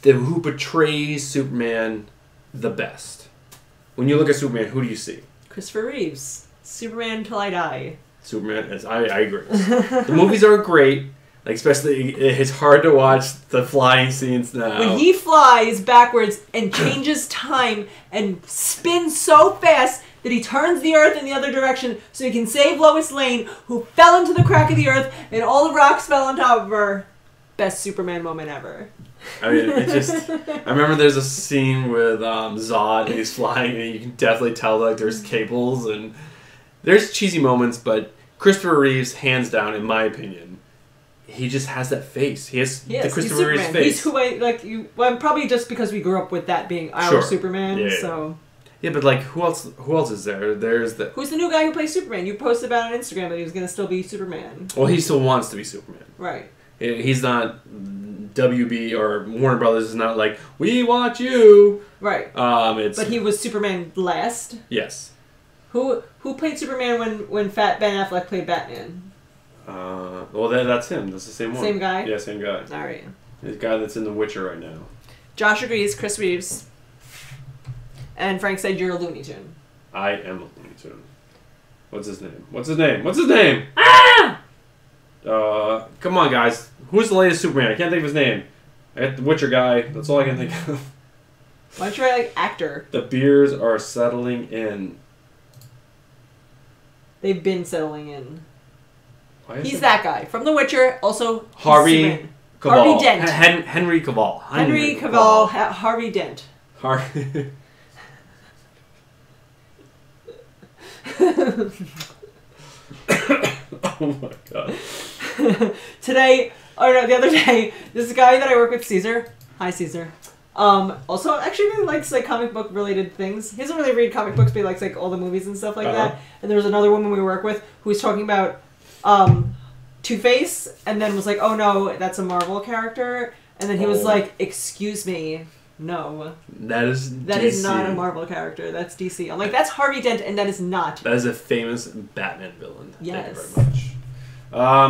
who portrays Superman the best? When you look at Superman, who do you see? Christopher Reeves. Superman till I die. Superman, I agree. The movies are great. Like, especially, it's hard to watch the flying scenes now. When he flies backwards and changes time and spins so fast that he turns the Earth in the other direction so he can save Lois Lane, who fell into the crack of the Earth and all the rocks fell on top of her. Best Superman moment ever. I mean, I remember there's a scene with Zod and he's flying and you can definitely tell like there's cables and there's cheesy moments, but Christopher Reeves, hands down, in my opinion, he just has that face. He has the Christopher Reeves face. He's who I like. Well, probably just because we grew up with that being our Superman. Yeah, so. Yeah, but like, who else is there? There's the. Who's the new guy who plays Superman? You posted about on Instagram that he was going to still be Superman. Well, he still wants to be Superman. Right. He's not. WB or Warner Brothers is not like, we want you. Right. But he was Superman last. Yes. Who played Superman when Fat Ben Affleck played Batman? Well, that's him. That's the same one. Same guy? Yeah, same guy. All right. The guy that's in The Witcher right now. Josh agrees. Chris Reeves. And Frank said you're a Looney Tune. I am a Looney Tune. What's his name? Ah! Come on, guys. Who's the latest Superman? I can't think of his name. I got the Witcher guy. That's all I can think of. Why don't you write like actor? The beers are settling in. They've been settling in. He's that guy from The Witcher. Also, Harvey Cavill. Harvey Dent. Henry Cavill. Henry Cavill. Harvey Dent. Harvey. Oh my god. The other day, this guy that I work with, Caesar. Hi, Caesar. Also actually really likes like comic book related things. He doesn't really read comic books, but he likes like all the movies and stuff like that. And there was another woman we work with who was talking about Two-Face, and then was like, "Oh no, that's a Marvel character." And then he was like, "Excuse me, no, that is not a Marvel character. That's DC." I'm like, "That's Harvey Dent, and that is not." That is a famous Batman villain. Yes. Thank you very much.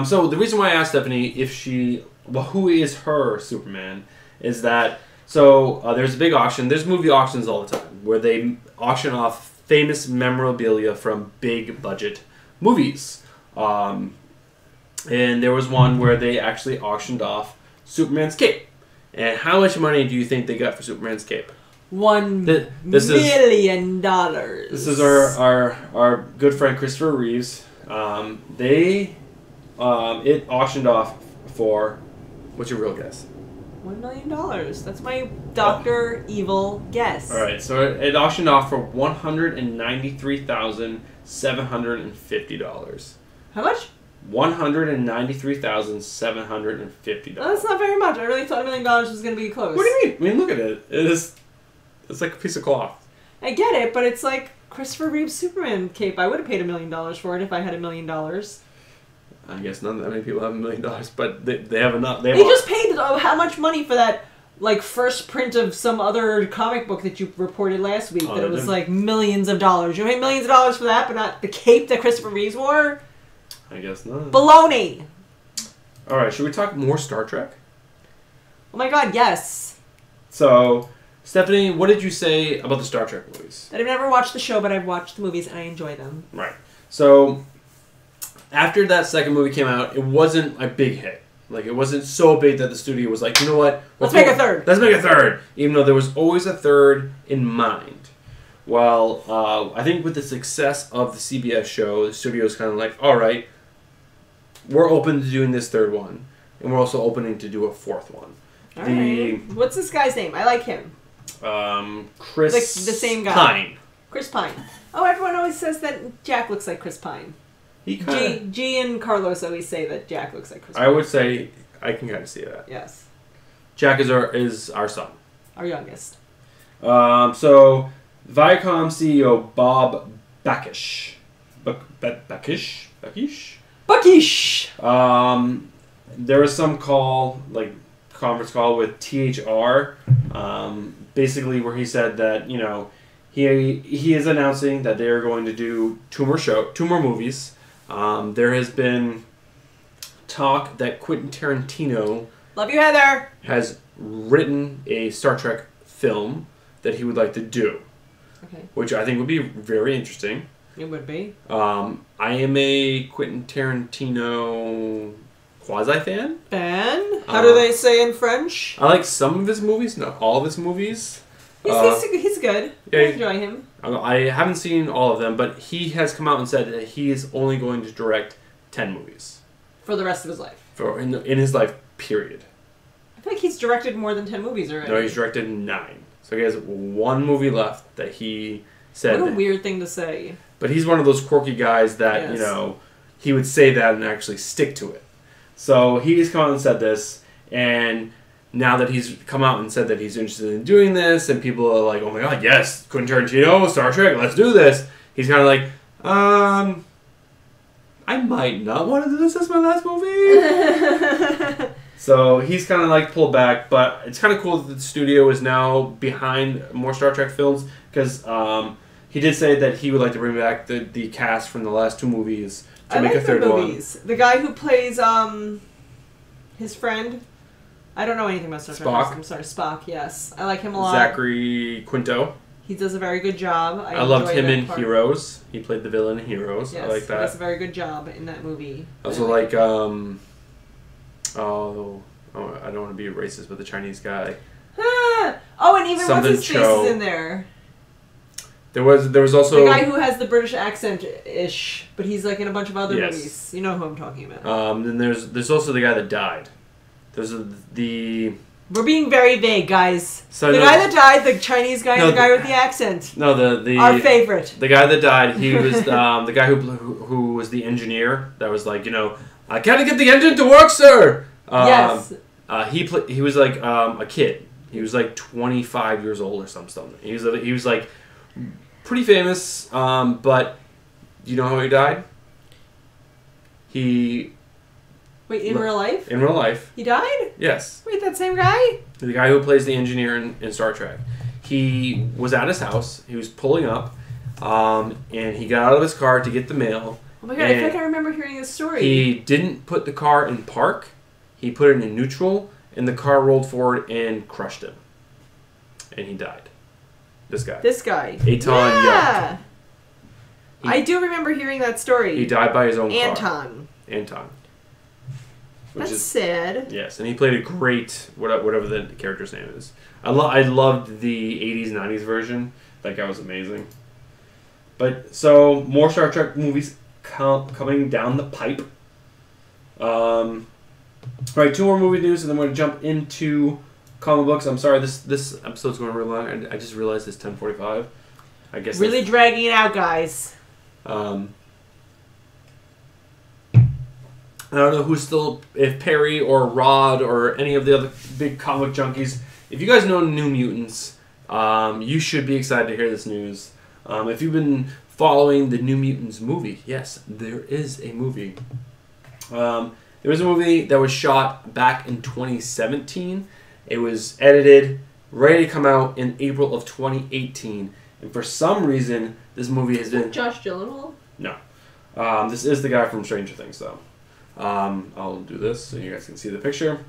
So the reason why I asked Stephanie who is her Superman is that there's a big auction. There's movie auctions all the time where they auction off famous memorabilia from big budget movies. And there was one where they actually auctioned off Superman's cape. And how much money do you think they got for Superman's cape? $1 million. This is our good friend Christopher Reeves. It auctioned off for, what's your real guess? $1 million. That's my Dr. Evil guess. All right, so it auctioned off for $193,750. How much? $193,750. Well, that's not very much. I really thought $1 million was going to be close. What do you mean? I mean, look at it. It's like a piece of cloth. I get it, but it's like Christopher Reeve's Superman cape. I would have paid $1 million for it if I had $1 million. I guess not that many people have $1 million, but they have enough. They just paid how much money for that like first print of some other comic book that you reported last week Oh, that they it was did? like millions of dollars. You pay millions of dollars for that, but not the cape that Christopher Reeves wore? I guess not. Baloney! All right, should we talk more Star Trek? Oh my god, yes. So, Stephanie, what did you say about the Star Trek movies? I've never watched the show, but I've watched the movies and I enjoy them. Right. So, after that second movie came out, it wasn't a big hit. Like, it wasn't so big that the studio was like, you know what? Let's make a third. Let's make a third. Even though there was always a third in mind. Well, I think with the success of the CBS show, the studio's kind of like, all right, we're open to doing this third one. And we're also opening to do a fourth one. All right. What's this guy's name? I like him. Chris Like the same guy. Pine. Chris Pine. Oh, everyone always says that Jack looks like Chris Pine. He kinda, G and Carlos always say that Jack looks like Chris Pine. I would say I can kind of see that. Yes. Jack is our son. Our youngest. So Viacom CEO Bob Bakish. Bakish? Buckish! There was some conference call with THR, basically where he said that, you know, he is announcing that they are going to do two more movies. There has been talk that Quentin Tarantino Love you, Heather! has written a Star Trek film that he would like to do, Okay. which I think would be very interesting. It would be. I am a Quentin Tarantino quasi-fan. Ben? How do they say in French? I like some of his movies, not all of his movies. He's good. yeah, I enjoy him. I haven't seen all of them, but he has come out and said that he is only going to direct 10 movies For the rest of his life. in his life, period. I feel like he's directed more than 10 movies already. No, he's directed 9. So he has one movie left that he said. What a weird thing to say. But he's one of those quirky guys that, Yes. you know, he would say that and actually stick to it. So he's come out and said this, and now that he's come out and said that he's interested in doing this, and people are like, oh my god, yes, Quentin Tarantino, Star Trek, let's do this. He's kind of like, I might not want to do this as my last movie. So he's kind of like pulled back, but it's kind of cool that the studio is now behind more Star Trek films, because he did say that he would like to bring back the cast from the last 2 movies to make a third movies. The guy who plays his friend. I don't know anything about Star Trek. Spock. I'm sorry, Spock. Yes, I like him a one. lot. Zachary Quinto. He does a very good job. I loved enjoy him that in part. Heroes. He played the villain in Heroes. Yes, I like he does a that. very good job in that movie. Also like I don't want to be racist, but the Chinese guy. Ah! Oh, and even Something what's his face Cho. is in there. There was also The guy who has the British accent-ish, but he's like in a bunch of other Yes. movies. You know who I'm talking about. then there's also the guy that died. There's the We're being very vague, guys. So the no- guy that died, the Chinese guy, No, and the guy the- with the accent. no the Our favorite. the guy that died. He was the guy who was the engineer that was like, you know, I gotta get the engine to work, sir. Yes. He was like a kid. He was like 25 years old or something. He was like pretty famous. But you know how he died? Wait, in real life? In real life, He died? yes. Wait, that same guy? The guy who plays the engineer in Star Trek. He was at his house. He was pulling up, and he got out of his car to get the mail. Oh my god, I feel like I remember hearing this story. He didn't put the car in park. He put it in neutral, and the car rolled forward and crushed him. And he died. This guy. This guy. Eitan Yeah! He- I do remember hearing that story. He died by his own car. Anton. Which That's is sad. yes, and he played a great whatever the character's name is. I loved the 80s 90s version. That guy was amazing. But so more Star Trek movies coming down the pipe. Right, 2 more movie news, and then we're gonna jump into comic books. I'm sorry, this episode's going real long. I just realized it's 10:45. I guess Really that's- dragging it out, guys. I don't know who's still, if Perry or Rod or any of the other big comic junkies. If you guys know New Mutants, you should be excited to hear this news. If you've been following the New Mutants movie, yes, there is a movie. There was a movie that was shot back in 2017, It was edited, ready to come out in April of 2018. And for some reason, this movie has been... Josh Gyllenhaal? No. This is the guy from Stranger Things, though. I'll do this so you guys can see the picture.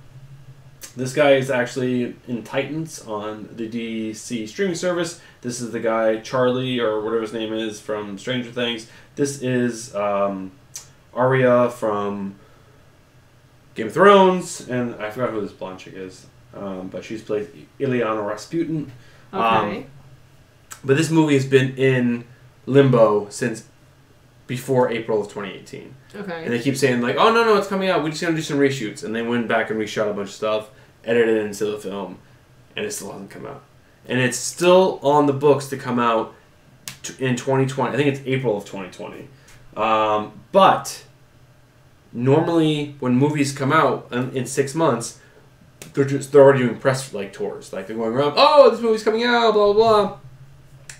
This guy is actually in Titans on the DC streaming service. This is the guy, Charlie, or whatever his name is, from Stranger Things. This is Arya from Game of Thrones, and I forgot who this blonde chick is, but she's played Ileana Rasputin. Okay. But this movie has been in limbo since before April of 2018. Okay. And they keep saying, like, oh, no, it's coming out. We're just going to do some reshoots. And they went back and reshot a bunch of stuff, edited it into the film, and it still hasn't come out. And it's still on the books to come out in 2020. I think it's April of 2020. But normally when movies come out in 6 months, they're already doing press tours. Like, they're going around, oh, this movie's coming out, blah, blah, blah.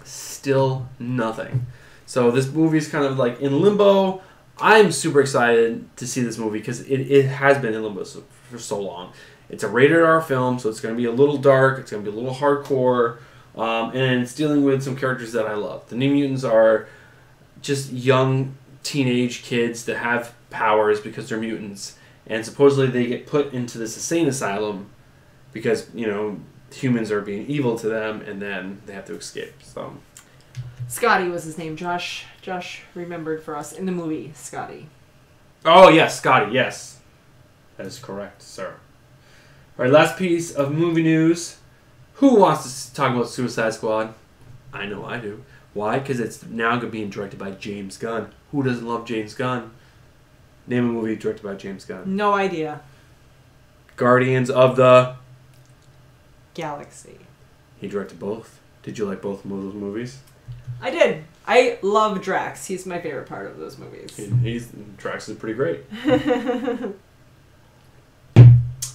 Still nothing. So this movie's kind of like in limbo. I'm super excited to see this movie because it has been in limbo for so long. It's a rated R film, so it's going to be a little dark. It's going to be a little hardcore. And it's dealing with some characters that I love. The New Mutants are just young teenage kids that have powers because they're mutants. And supposedly they get put into this insane asylum because, humans are being evil to them, and then they have to escape. So... Scotty was his name. Josh remembered for us in the movie, Scotty. Oh, yes, Scotty, yes. That is correct, sir. All right, last piece of movie news. Who wants to talk about Suicide Squad? I know I do. Why? Because it's now being directed by James Gunn. Who doesn't love James Gunn? Name a movie directed by James Gunn. No idea. Guardians of the... Galaxy. He directed both. Did you like both of those movies? I did. I love Drax. He's my favorite part of those movies. Drax is pretty great.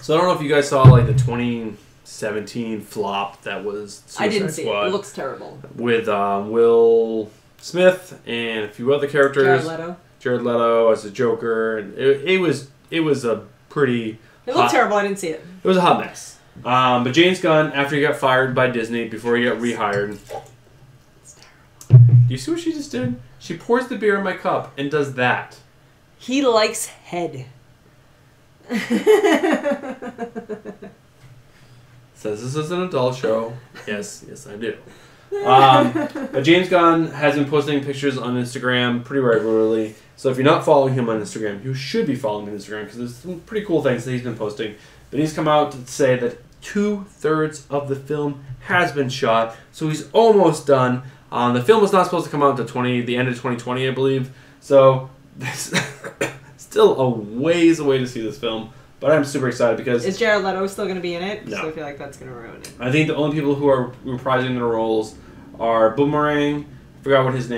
So I don't know if you guys saw the 2017 flop that was Suicide I didn't see Squad. it. It looks terrible. With Will Smith and a few other characters. Jared Leto as the Joker. And it was a pretty... It looked terrible. I didn't see it. It was a hot mess. But James Gunn, after he got fired by Disney, before he got rehired... Do you see what she just did? She pours the beer in my cup and does that. He likes head. Says this is an adult show. Yes, I do. But James Gunn has been posting pictures on Instagram pretty regularly. So if you're not following him on Instagram, you should be following him on Instagram because there's some pretty cool things that he's been posting. But he's come out to say that 2/3 of the film has been shot, so he's almost done. The film was not supposed to come out until the end of 2020, I believe. So there's still a ways away to see this film. But I'm super excited because... Is Jared Leto still going to be in it? No. So I feel like that's going to ruin it. I think the only people who are reprising their roles are Boomerang. I forgot what his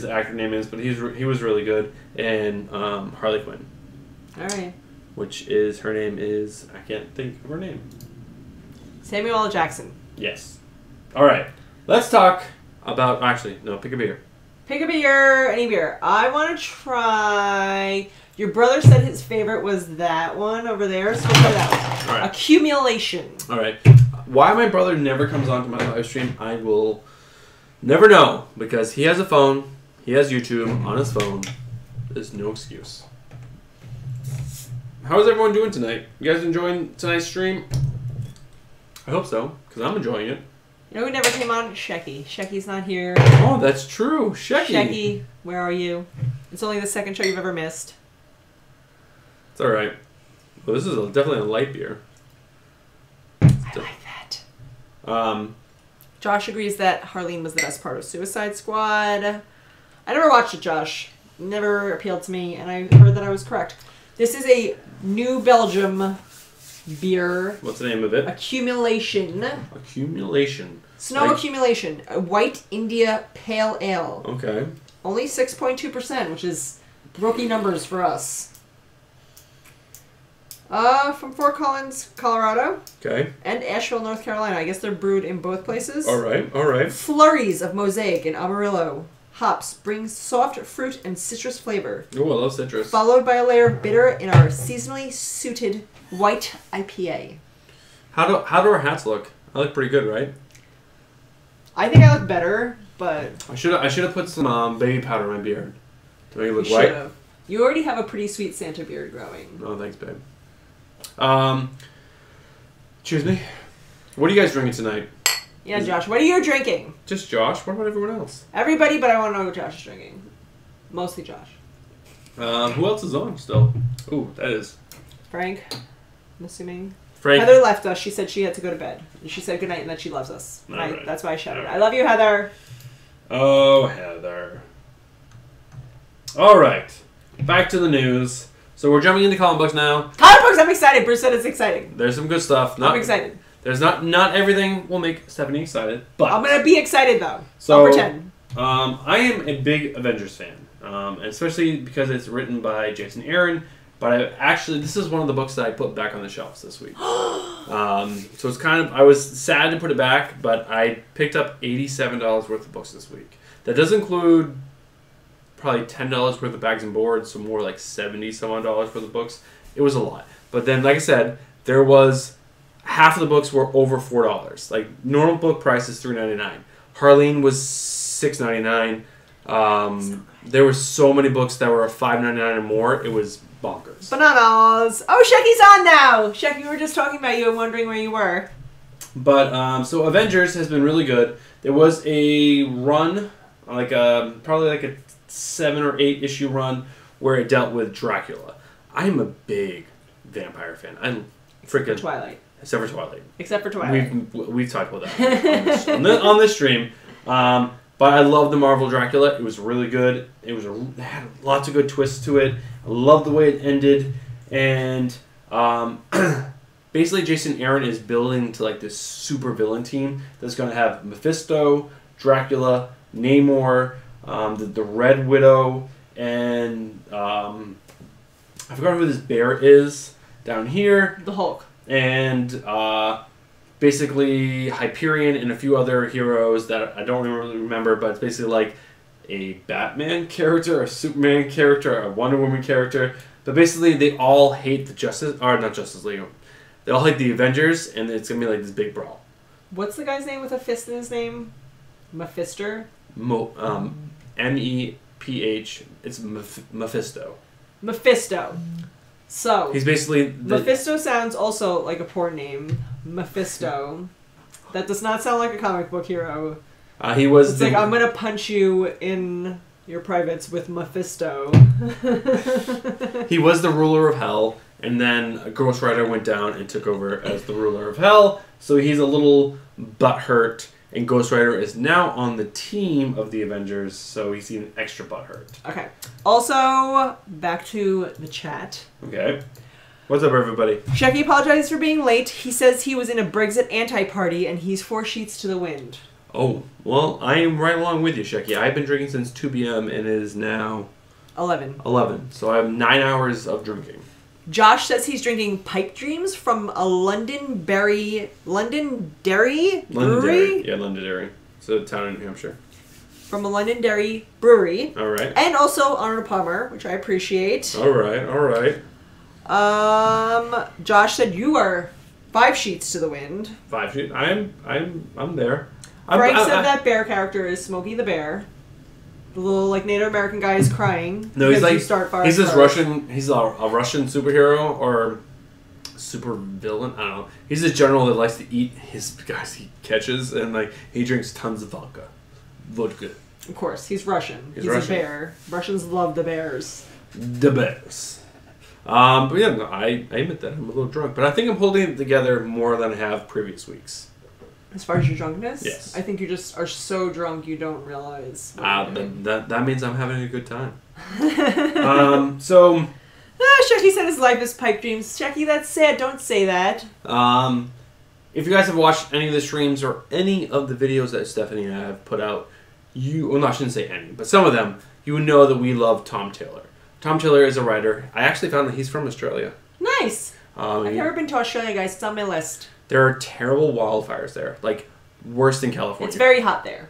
actor name is, but he was really good. And Harley Quinn. All right. Her name is... I can't think of her name. Samuel L. Jackson. Yes. All right. Let's talk about... Actually, no, pick a beer. Pick a beer. Any beer. I want to try... Your brother said his favorite was that one over there, so we'll try that one. All right. Accumulation. All right. Why my brother never comes onto my live stream, I will never know. Because he has a phone. He has YouTube on his phone. There's no excuse. How's everyone doing tonight? You guys enjoying tonight's stream? I hope so, because I'm enjoying it. You know who never came on? Shecky. Shecky's not here. Oh, that's true. Shecky. Shecky, where are you? It's only the second show you've ever missed. It's alright. Well, this is definitely a light beer. I like that. Josh agrees that Harleen was the best part of Suicide Squad. I never watched it, Josh. Never appealed to me, and I heard that I was correct. This is a New Belgium beer. What's the name of it? Accumulation. Accumulation. Snow Accumulation. A White India Pale Ale. Okay. Only 6.2%, which is rookie numbers for us. From Fort Collins, Colorado. Okay. And Asheville, North Carolina. I guess they're brewed in both places. Alright. Flurries of Mosaic and Amarillo hops bring soft fruit and citrus flavor. Oh, I love citrus. Followed by a layer of bitter in our seasonally suited white IPA. How do our hats look? I look pretty good, right? I think I look better, but I should have put some baby powder in my beard to make it you look should white. have. You already have a pretty sweet Santa beard growing. Oh, thanks, babe. Excuse me. What are you guys drinking tonight? Yeah, Josh, what are you drinking? Just Josh. What about everyone else? Everybody, but I want to know what Josh is drinking. Mostly Josh. Who else is on still? Ooh, that is Frank, I'm assuming. Frank. Heather left us. She said she had to go to bed. And she said goodnight and that she loves us. And All right. that's why I shouted. All right. I love you, Heather. Oh, Heather. All right. Back to the news. So we're jumping into comic books now. Comic books, I'm excited. Bruce said it's exciting. There's some good stuff. I'm excited. There's not everything will make Stephanie excited, but I'm going to be excited, though. So, I'll pretend. I am a big Avengers fan, and especially because it's written by Jason Aaron. But this is one of the books that I put back on the shelves this week. So it's kind of, I was sad to put it back, but I picked up $87 worth of books this week. That does include probably $10 worth of bags and boards, so more like $70 some odd dollars worth of books. It was a lot. But then, like I said, there was half of the books were over $4. Like normal book price is $3.99. Harleen was $6.99. There were so many books that were $5.99 or more. It was bonkers. Bananas. Oh, Shecky's on now. Shecky, we were just talking about you and wondering where you were. But so Avengers has been really good. There was a run, probably like a 7 or 8 issue run where it dealt with Dracula. I'm a big vampire fan. I freaking Twilight. Except for Twilight. Except for Twilight. We've talked about that on this stream. But I love the Marvel Dracula. It was really good. It had lots of good twists to it. I love the way it ended. And basically Jason Aaron is building to like this super villain team that's going to have Mephisto, Dracula, Namor, the Red Widow, and I forgot who this bear is down here. The Hulk. And basically Hyperion and a few other heroes that I don't really remember, but it's basically like a Batman character, a Superman character, a Wonder Woman character. But basically they all hate the not Justice League. They all hate the Avengers, and it's going to be like this big brawl. What's the guy's name with a fist in his name? Mephister? M-E-P-H. It's Mephisto. Mephisto. So, he's basically... Mephisto sounds also like a porn name. Mephisto. That does not sound like a comic book hero. He was... It's like, I'm going to punch you in your privates with Mephisto. He was the ruler of Hell, and then Ghost Rider went down and took over as the ruler of Hell, so he's a little butthurt, and Ghost Rider is now on the team of the Avengers, so he's even extra butthurt. Okay. Also, back to the chat. Okay. What's up, everybody? Shecky apologizes for being late. He says he was in a Brexit anti-party, and he's 4 sheets to the wind. Oh, well, I am right along with you, Shecky. I've been drinking since 2 p.m., and it is now... 11. So I have 9 hours of drinking. Josh says he's drinking Pipe Dreams from a Londonderry brewery. Yeah, Londonderry. It's a town in New Hampshire. From a Londonderry brewery. All right. And also Arnold Palmer, which I appreciate. All right. Josh said you are 5 sheets to the wind. 5 sheets. I'm there. Frank said that bear character is Smokey the Bear. The little like Native American guy is crying. No, he's like he's this Russian. He's a Russian superhero or super villain. I don't know. He's a general that likes to eat his guys he catches, and like he drinks tons of vodka. Vodka. Of course, he's Russian. He's Russian. a bear. Russians love the bears. The bears. But yeah, no, I admit that I'm a little drunk, but I think I'm holding it together more than I have previous weeks. As far as your drunkenness? Yes. I think you just are so drunk you don't realize. That means I'm having a good time. Shecky said his life is pipe dreams. Shecky, that's sad. Don't say that. If you guys have watched any of the streams or any of the videos that Stephanie and I have put out, I shouldn't say any, but some of them, you would know that we love Tom Taylor. Tom Taylor is a writer. I actually found that he's from Australia. Nice. I've never been to Australia, guys. It's on my list. There are terrible wildfires there, like worse than California. It's very hot there.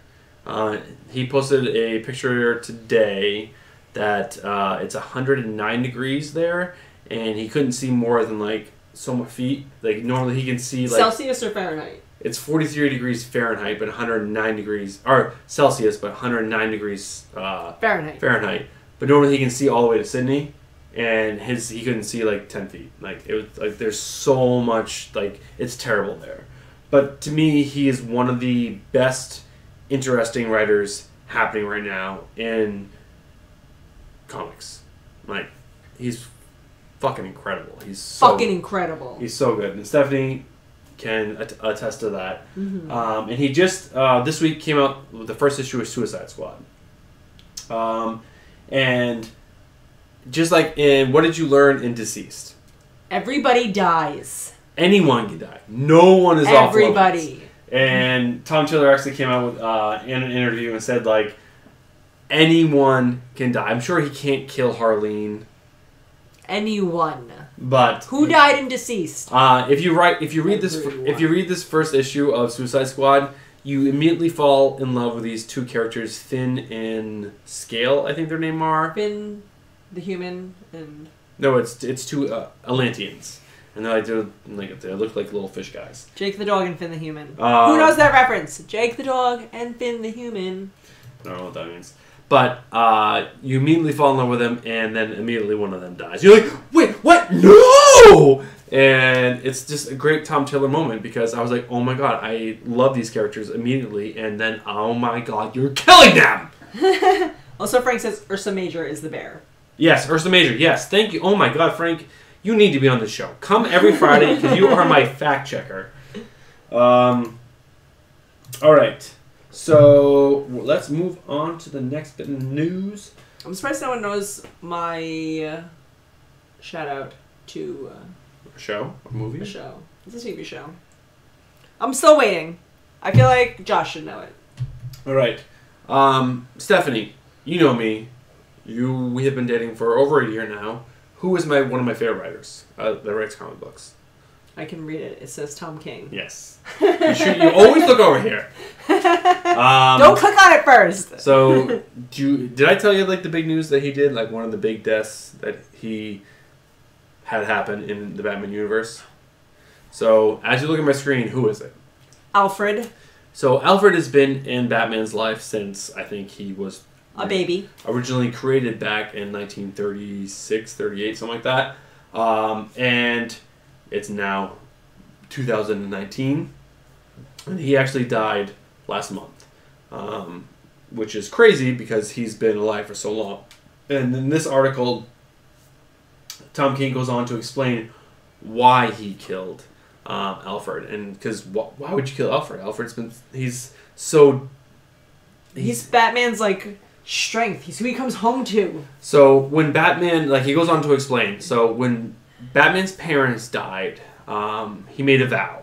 He posted a picture today that it's 109 degrees there, and he couldn't see more than like so much feet. Like normally he can see like Celsius or Fahrenheit? it's 43 degrees Fahrenheit, but 109 degrees or Celsius, but 109 degrees Fahrenheit. But normally he can see all the way to Sydney, and he couldn't see like 10 feet. Like it was like there's so much like it's terrible there. But to me, he is one of the best, interesting writers happening right now in comics. Like he's fucking incredible. He's Incredible. He's so good, and Stephanie can attest to that. Mm-hmm. And he just this week came out with the first issue of Suicide Squad. And just like in What Did You Learn in Deceased? Everybody dies. Anyone can die. No one is off limits. Everybody. And Tom Taylor actually came out with in an interview and said like anyone can die. I'm sure he can't kill Harleen. Anyone. But who died in Deceased? If you read this first issue of Suicide Squad, you immediately fall in love with these two characters, Finn and Scale. I think their name are Finn, the human, and no, it's two Atlanteans, and they look like little fish guys. Jake the dog and Finn the human. Who knows that reference? Jake the dog and Finn the human. I don't know what that means. But you immediately fall in love with them, and then immediately one of them dies. You're like, wait, what? No! And it's just a great Tom Taylor moment because I was like, oh my god, I love these characters immediately, and then, oh my god, you're killing them! Also, Frank says Ursa Major is the bear. Yes, Ursa Major, yes. Thank you. Oh my god, Frank, you need to be on the show. Come every Friday because you are my fact checker. All right. So let's move on to the next bit of news. I'm surprised no one knows my shout out to A show? A movie? a show. It's a TV show. I'm still waiting. I feel like Josh should know it. All right. Stephanie, you know me. We have been dating for over a year now. Who is one of my favorite writers that writes comic books? I can read it. It says Tom King. Yes. You always look over here. Don't click on it first. So, did I tell you like the big news that he did? Like one of the big deaths that he had happen in the Batman universe? So, as you look at my screen, who is it? Alfred. So, Alfred has been in Batman's life since I think he was a baby. Originally created back in 1936, 38, something like that. And it's now 2019. And he actually died last month. Which is crazy because he's been alive for so long. And in this article, Tom King goes on to explain why he killed Alfred. And because why would you kill Alfred? He's Batman's like strength. He's who he comes home to. So when Batman, he goes on to explain. So when Batman's parents died, he made a vow.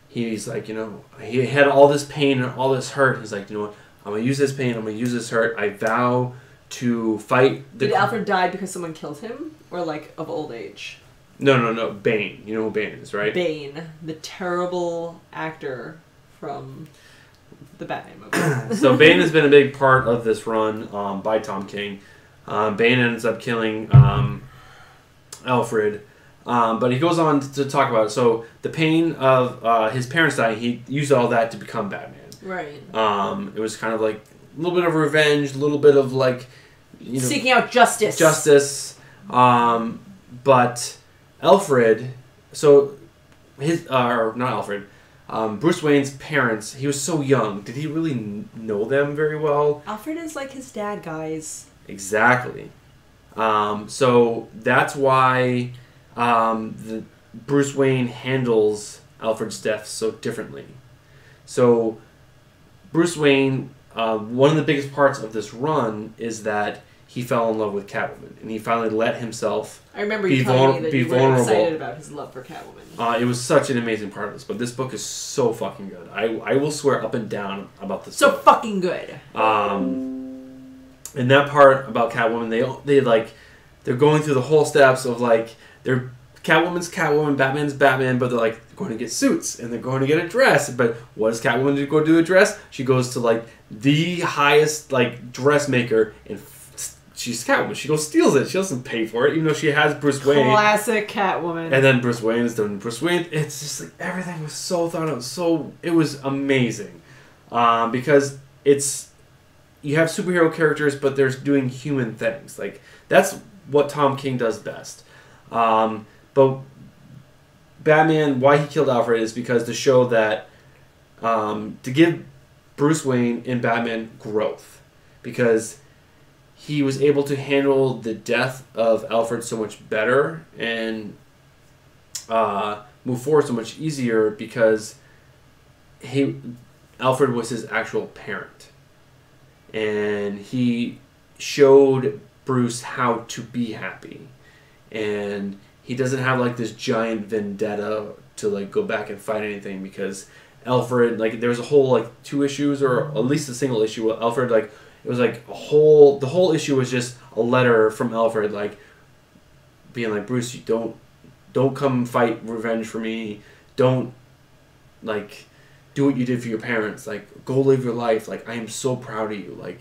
He's like, he had all this pain and all this hurt. He's like, what? I'm going to use this pain. I'm going to use this hurt. I vow to fight. Did Alfred die because someone killed him? Or of old age? No. Bane. You know who Bane is, right? Bane. The terrible actor from the Batman movie. So Bane has been a big part of this run by Tom King. Bane ends up killing Alfred. But he goes on to talk about it. So the pain of his parents dying, he used all that to become Batman. Right. It was kind of like a little bit of revenge, a little bit of seeking out justice. But Alfred, so not Alfred, Bruce Wayne's parents, he was so young. Did he really know them very well? Alfred is like his dad, guys. Exactly. So that's why Bruce Wayne handles Alfred's death so differently. So Bruce Wayne, one of the biggest parts of this run is that he fell in love with Catwoman, and he finally let himself. I remember you telling me that you were excited about his love for Catwoman. It was such an amazing part of this, but this book is so fucking good. I will swear up and down about this. So book. Fucking good. And that part about Catwoman, they're going through the whole steps of they're Catwoman's Catwoman, Batman's Batman, but they're going to get suits and they're going to get a dress. But what does Catwoman do? Go do a dress? She goes to the highest dressmaker and she's Catwoman. She goes steals it. She doesn't pay for it, even though she has Bruce Wayne. Classic Catwoman. And then Bruce Wayne is doing Bruce Wayne. It's just like everything was so thought out. It was amazing, because you have superhero characters, but they're doing human things. Like that's what Tom King does best. But Batman, why he killed Alfred is because to show that to give Bruce Wayne and Batman growth, because he was able to handle the death of Alfred so much better and move forward so much easier because Alfred was his actual parent. And he showed Bruce how to be happy. And he doesn't have like this giant vendetta to like go back and fight anything because Alfred, like there was a whole like 2 issues or at least a single issue with Alfred, like it was like the whole issue was just a letter from Alfred like being like, Bruce, you don't come fight revenge for me. Don't like do what you did for your parents. Like go live your life. Like I am so proud of you. Like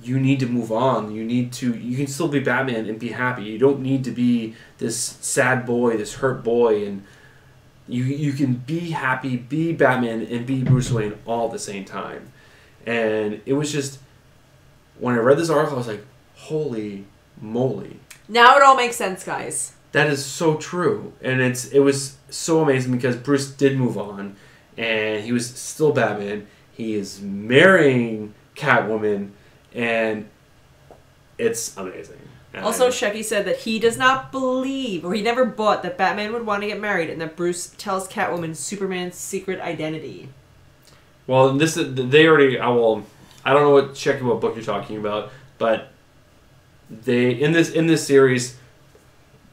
you need to move on. You can still be Batman and be happy. You don't need to be this sad boy, this hurt boy, and you can be happy, be Batman, and be Bruce Wayne all at the same time. And it was just, when I read this article, I was like, holy moly. Now it all makes sense, guys. That is so true. And it was so amazing because Bruce did move on, and he was still Batman. He is marrying Catwoman, and it's amazing. And Also, Shecky said that he does not believe, or he never bought, that Batman would want to get married, and that Bruce tells Catwoman Superman's secret identity. Well, they already. I don't know what book you're talking about, but they in this series,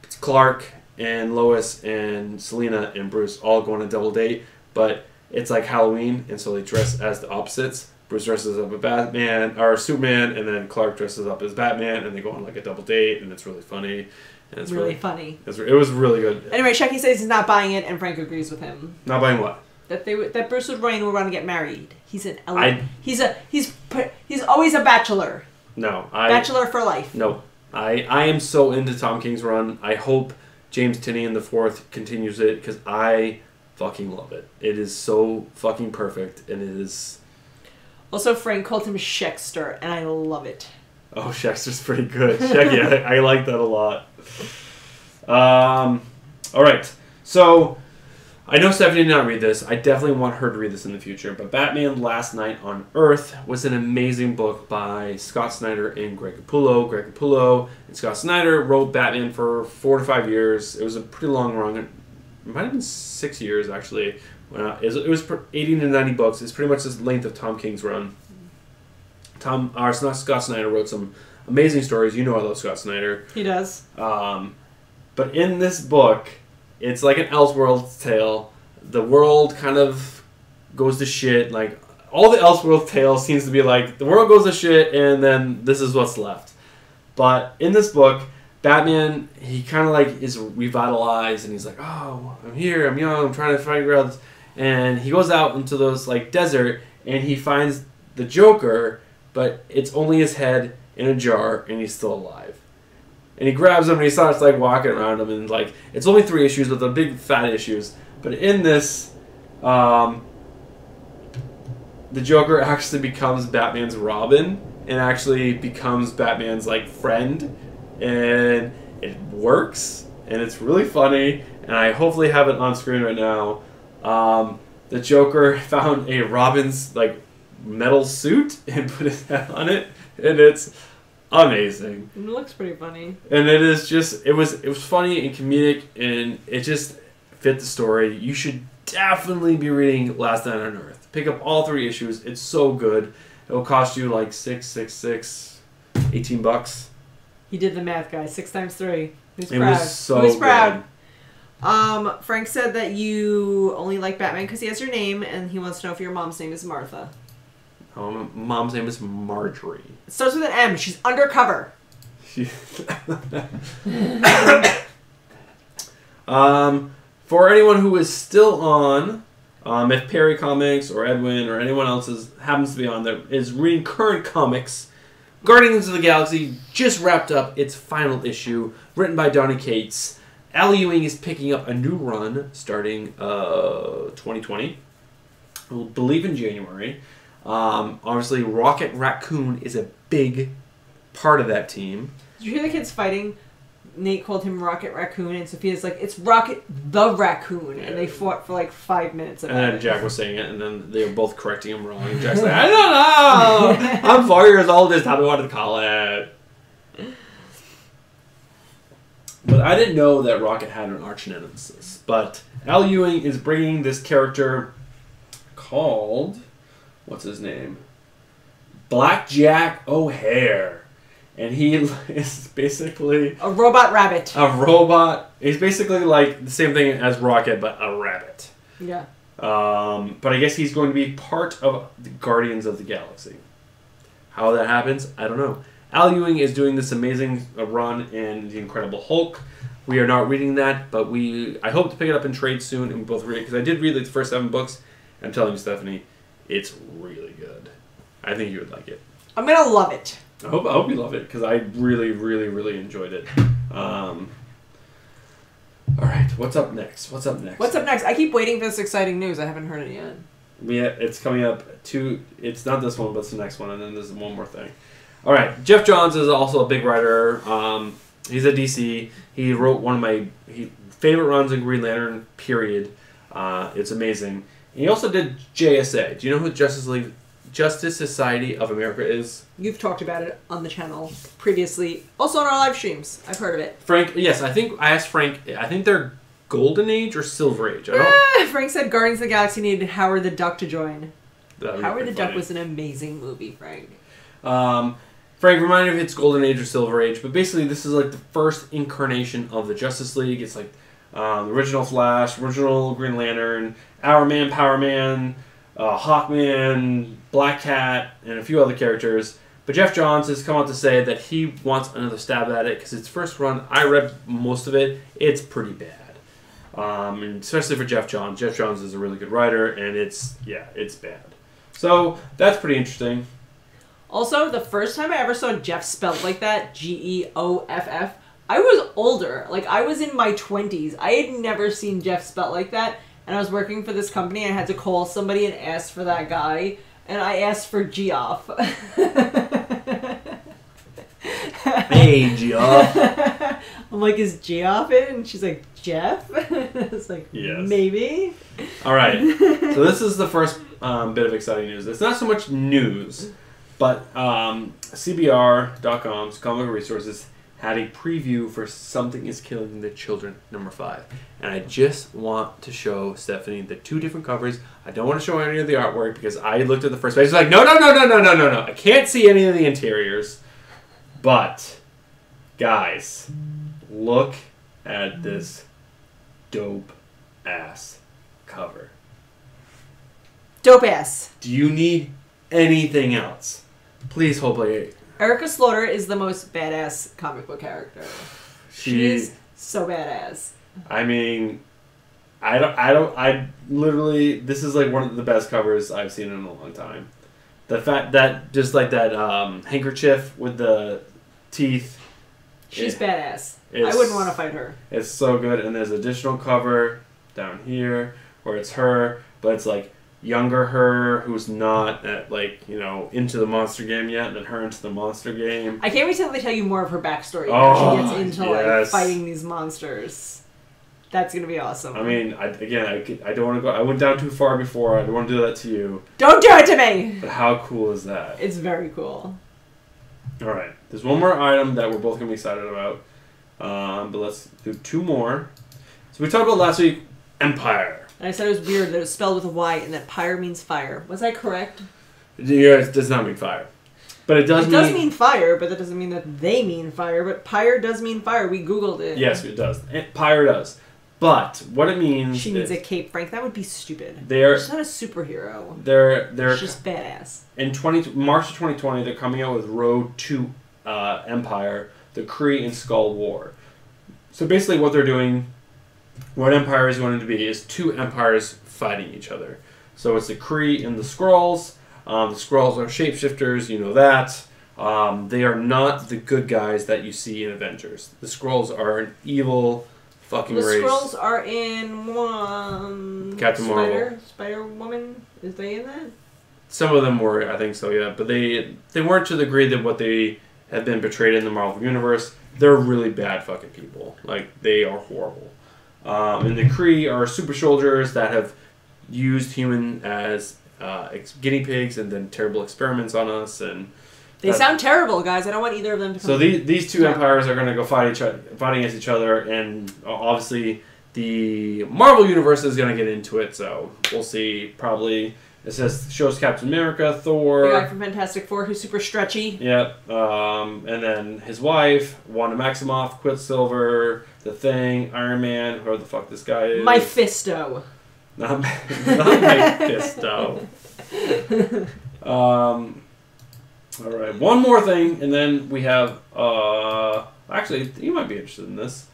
it's Clark and Lois and Selena and Bruce all go on a double date, but it's like Halloween, and so they dress as the opposites. Bruce dresses up as Batman or Superman, and then Clark dresses up as Batman, and they go on like a double date, and it's really funny. And it's really funny. It was really good. Anyway, Shecky says he's not buying it, and Frank agrees with him. Not buying what? That Bruce Wayne would want to get married. He's he's always a bachelor. No, bachelor for life. No, I am so into Tom King's run. I hope James Tynion IV continues it because I fucking love it. It is so fucking perfect, and it is. Also, Frank called him Shexter, and I love it. Oh, Shexter's pretty good. Yeah, I like that a lot. All right, so I know Stephanie did not read this. I definitely want her to read this in the future. But Batman Last Night on Earth was an amazing book by Scott Snyder and Greg Capullo. Greg Capullo and Scott Snyder wrote Batman for 4 to 5 years. It was a pretty long run. It might have been 6 years, actually. It was 80 to 90 books. It's pretty much the length of Tom King's run. Scott Snyder wrote some amazing stories. You know I love Scott Snyder. He does. But in this book, it's like an Elseworlds tale. The world kind of goes to shit. Like, all the Elseworlds tales seems to be like, the world goes to shit, and then this is what's left. But in this book, Batman, he kind of like is revitalized, and he's like, oh, I'm here, I'm young, I'm trying to figure out this. And he goes out into those like desert, and he finds the Joker, but it's only his head in a jar, and he's still alive. And he grabs him, and he starts like walking around him, and like it's only 3 issues, but the big fat issues. But in this, the Joker actually becomes Batman's Robin, and actually becomes Batman's like friend, and it works, and it's really funny. And I hopefully have it on screen right now. The Joker found a Robin's like metal suit and put his head on it, and it's amazing. It looks pretty funny. And it is just it was funny and comedic, and it just fit the story. You should definitely be reading Last Night on Earth. Pick up all 3 issues. It's so good. It'll cost you like $18. He did the math, guys. 6 times 3. Who's It proud? was so Who's proud? good. Frank said that you only like Batman because he has your name, and he wants to know if your mom's name is Martha. Oh, my mom's name is Marjorie. It starts with an M. She's undercover. For anyone who is still on, if Perry Comics or Edwin or anyone else happens to be on there, is reading current comics, Guardians of the Galaxy just wrapped up its final issue, written by Donny Cates. Al Ewing is picking up a new run starting 2020. I believe in January. Obviously, Rocket Raccoon is a big part of that team. Did you hear the kids fighting? Nate called him Rocket Raccoon, and Sophia's like, it's Rocket the Raccoon. And they fought for like 5 minutes about And then it. Jack was saying it, and then they were both correcting him wrong. And Jack's like, I don't know. I'm 4 years old. Is how we wanted to call it. But I didn't know that Rocket had an arch nemesis. But Al Ewing is bringing this character called, what's his name? Black Jack O'Hare. And he is basically A robot rabbit. a robot. He's basically like the same thing as Rocket, but a rabbit. Yeah. But I guess he's going to be part of the Guardians of the Galaxy. How that happens, I don't know. Al Ewing is doing this amazing run in The Incredible Hulk. We are not reading that, but I hope to pick it up in trade soon and we both read it, because I did read like the first 7 books. I'm telling you, Stephanie, it's really good. I think you would like it. I'm gonna love it. I hope you love it, because I really, really, really enjoyed it. All right, what's up next? What's up next? I keep waiting for this exciting news. I haven't heard it yet. Yeah, it's coming up it's not this one, but it's the next one, and then there's one more thing. All right, Jeff Johns is also a big writer. He's at DC. He wrote one of my favorite runs in Green Lantern, period. It's amazing. And he also did JSA. Do you know who Justice Society of America is? You've talked about it on the channel previously. Also on our live streams. I've heard of it. Frank, yes, I asked Frank, I think they're Golden Age or Silver Age. I don't Frank said Guardians of the Galaxy needed Howard the Duck to join. Howard the Duck funny. was an amazing movie, Frank. Frank reminded me if it's Golden Age or Silver Age, but basically this is like the first incarnation of the Justice League. It's like the original Flash, original Green Lantern, Hourman, Power Man, Hawkman, Black Cat, and a few other characters. But Jeff Johns has come out to say that he wants another stab at it because its first run, I read most of it, it's pretty bad. And especially for Jeff Johns. Jeff Johns is a really good writer, and it's bad. So that's pretty interesting. Also, the first time I ever saw Jeff spelled like that, Geoff, I was older. Like, I was in my 20s. I had never seen Jeff spelled like that. And I was working for this company, and I had to call somebody and ask for that guy. And I asked for Geoff. Hey, Geoff. I'm like, is Geoff in? And she's like, Jeff? It's like, Yes. maybe. All right. So this is the first bit of exciting news. It's not so much news, but CBR.com's Comic Resources had a preview for Something is Killing the Children #5. And I just want to show Stephanie the 2 different covers. I don't want to show any of the artwork because I looked at the first page. It's like, no. I can't see any of the interiors. But, guys, look at this dope-ass cover. Dope ass. Do you need anything else? Please hold play. Erica Slaughter is the most badass comic book character. She's so badass. I mean, I literally, this is like one of the best covers I've seen in a long time. The fact that, just like that handkerchief with the teeth. She's badass. I wouldn't want to fight her. It's so good. And there's additional cover down here where it's her, but it's like younger her who's not into the monster game yet, and then her into the monster game. I can't wait till they tell you more of her backstory. Oh, How she gets into yes. fighting these monsters. That's gonna be awesome. I mean, I don't want to go. I went down too far before. I don't want to do that to you. Don't do it to me. But how cool is that? It's very cool. All right. There's one more item that we're both gonna be excited about. But let's do 2 more. So we talked about last week, Empire. And I said it was weird that it was spelled with a Y and that pyre means fire. Was I correct? Yeah, it does not mean fire, but it does. It does mean fire, but that doesn't mean that they mean fire. But pyre does mean fire. We googled it. Yes, it does. Pyre does. But what it means. She needs a cape, Frank. That would be stupid. They're She's not a superhero. They're She's just badass. In March of 2020, they're coming out with Road to Empire, the Kree and Skull War. So basically, what they're doing, what Empire is going to be, is 2 empires fighting each other. So it's the Kree and the Skrulls. The Skrulls are shapeshifters, you know that. They are not the good guys that you see in Avengers. The Skrulls are an evil fucking The race. Skrulls are in Captain Marvel. Spider-Woman. Is they in that? Some of them were, I think so, yeah. But they weren't to the degree that what they have been portrayed in the Marvel Universe. They're really bad fucking people. Like, they are horrible. And the Kree are super soldiers that have used human as guinea pigs and then terrible experiments on us. And They sound terrible, guys. I don't want either of them to come. so these two empires are going to go fight against each other, and obviously the Marvel Universe is going to get into it. So we'll see. Probably it shows Captain America, Thor, The guy from Fantastic Four who's super stretchy. Yep. And then his wife, Wanda Maximoff, Quicksilver, The Thing, Iron Man, whoever the fuck this guy is. Mephisto. Not Mephisto. All right. One more thing, and then we have. Actually, you might be interested in this.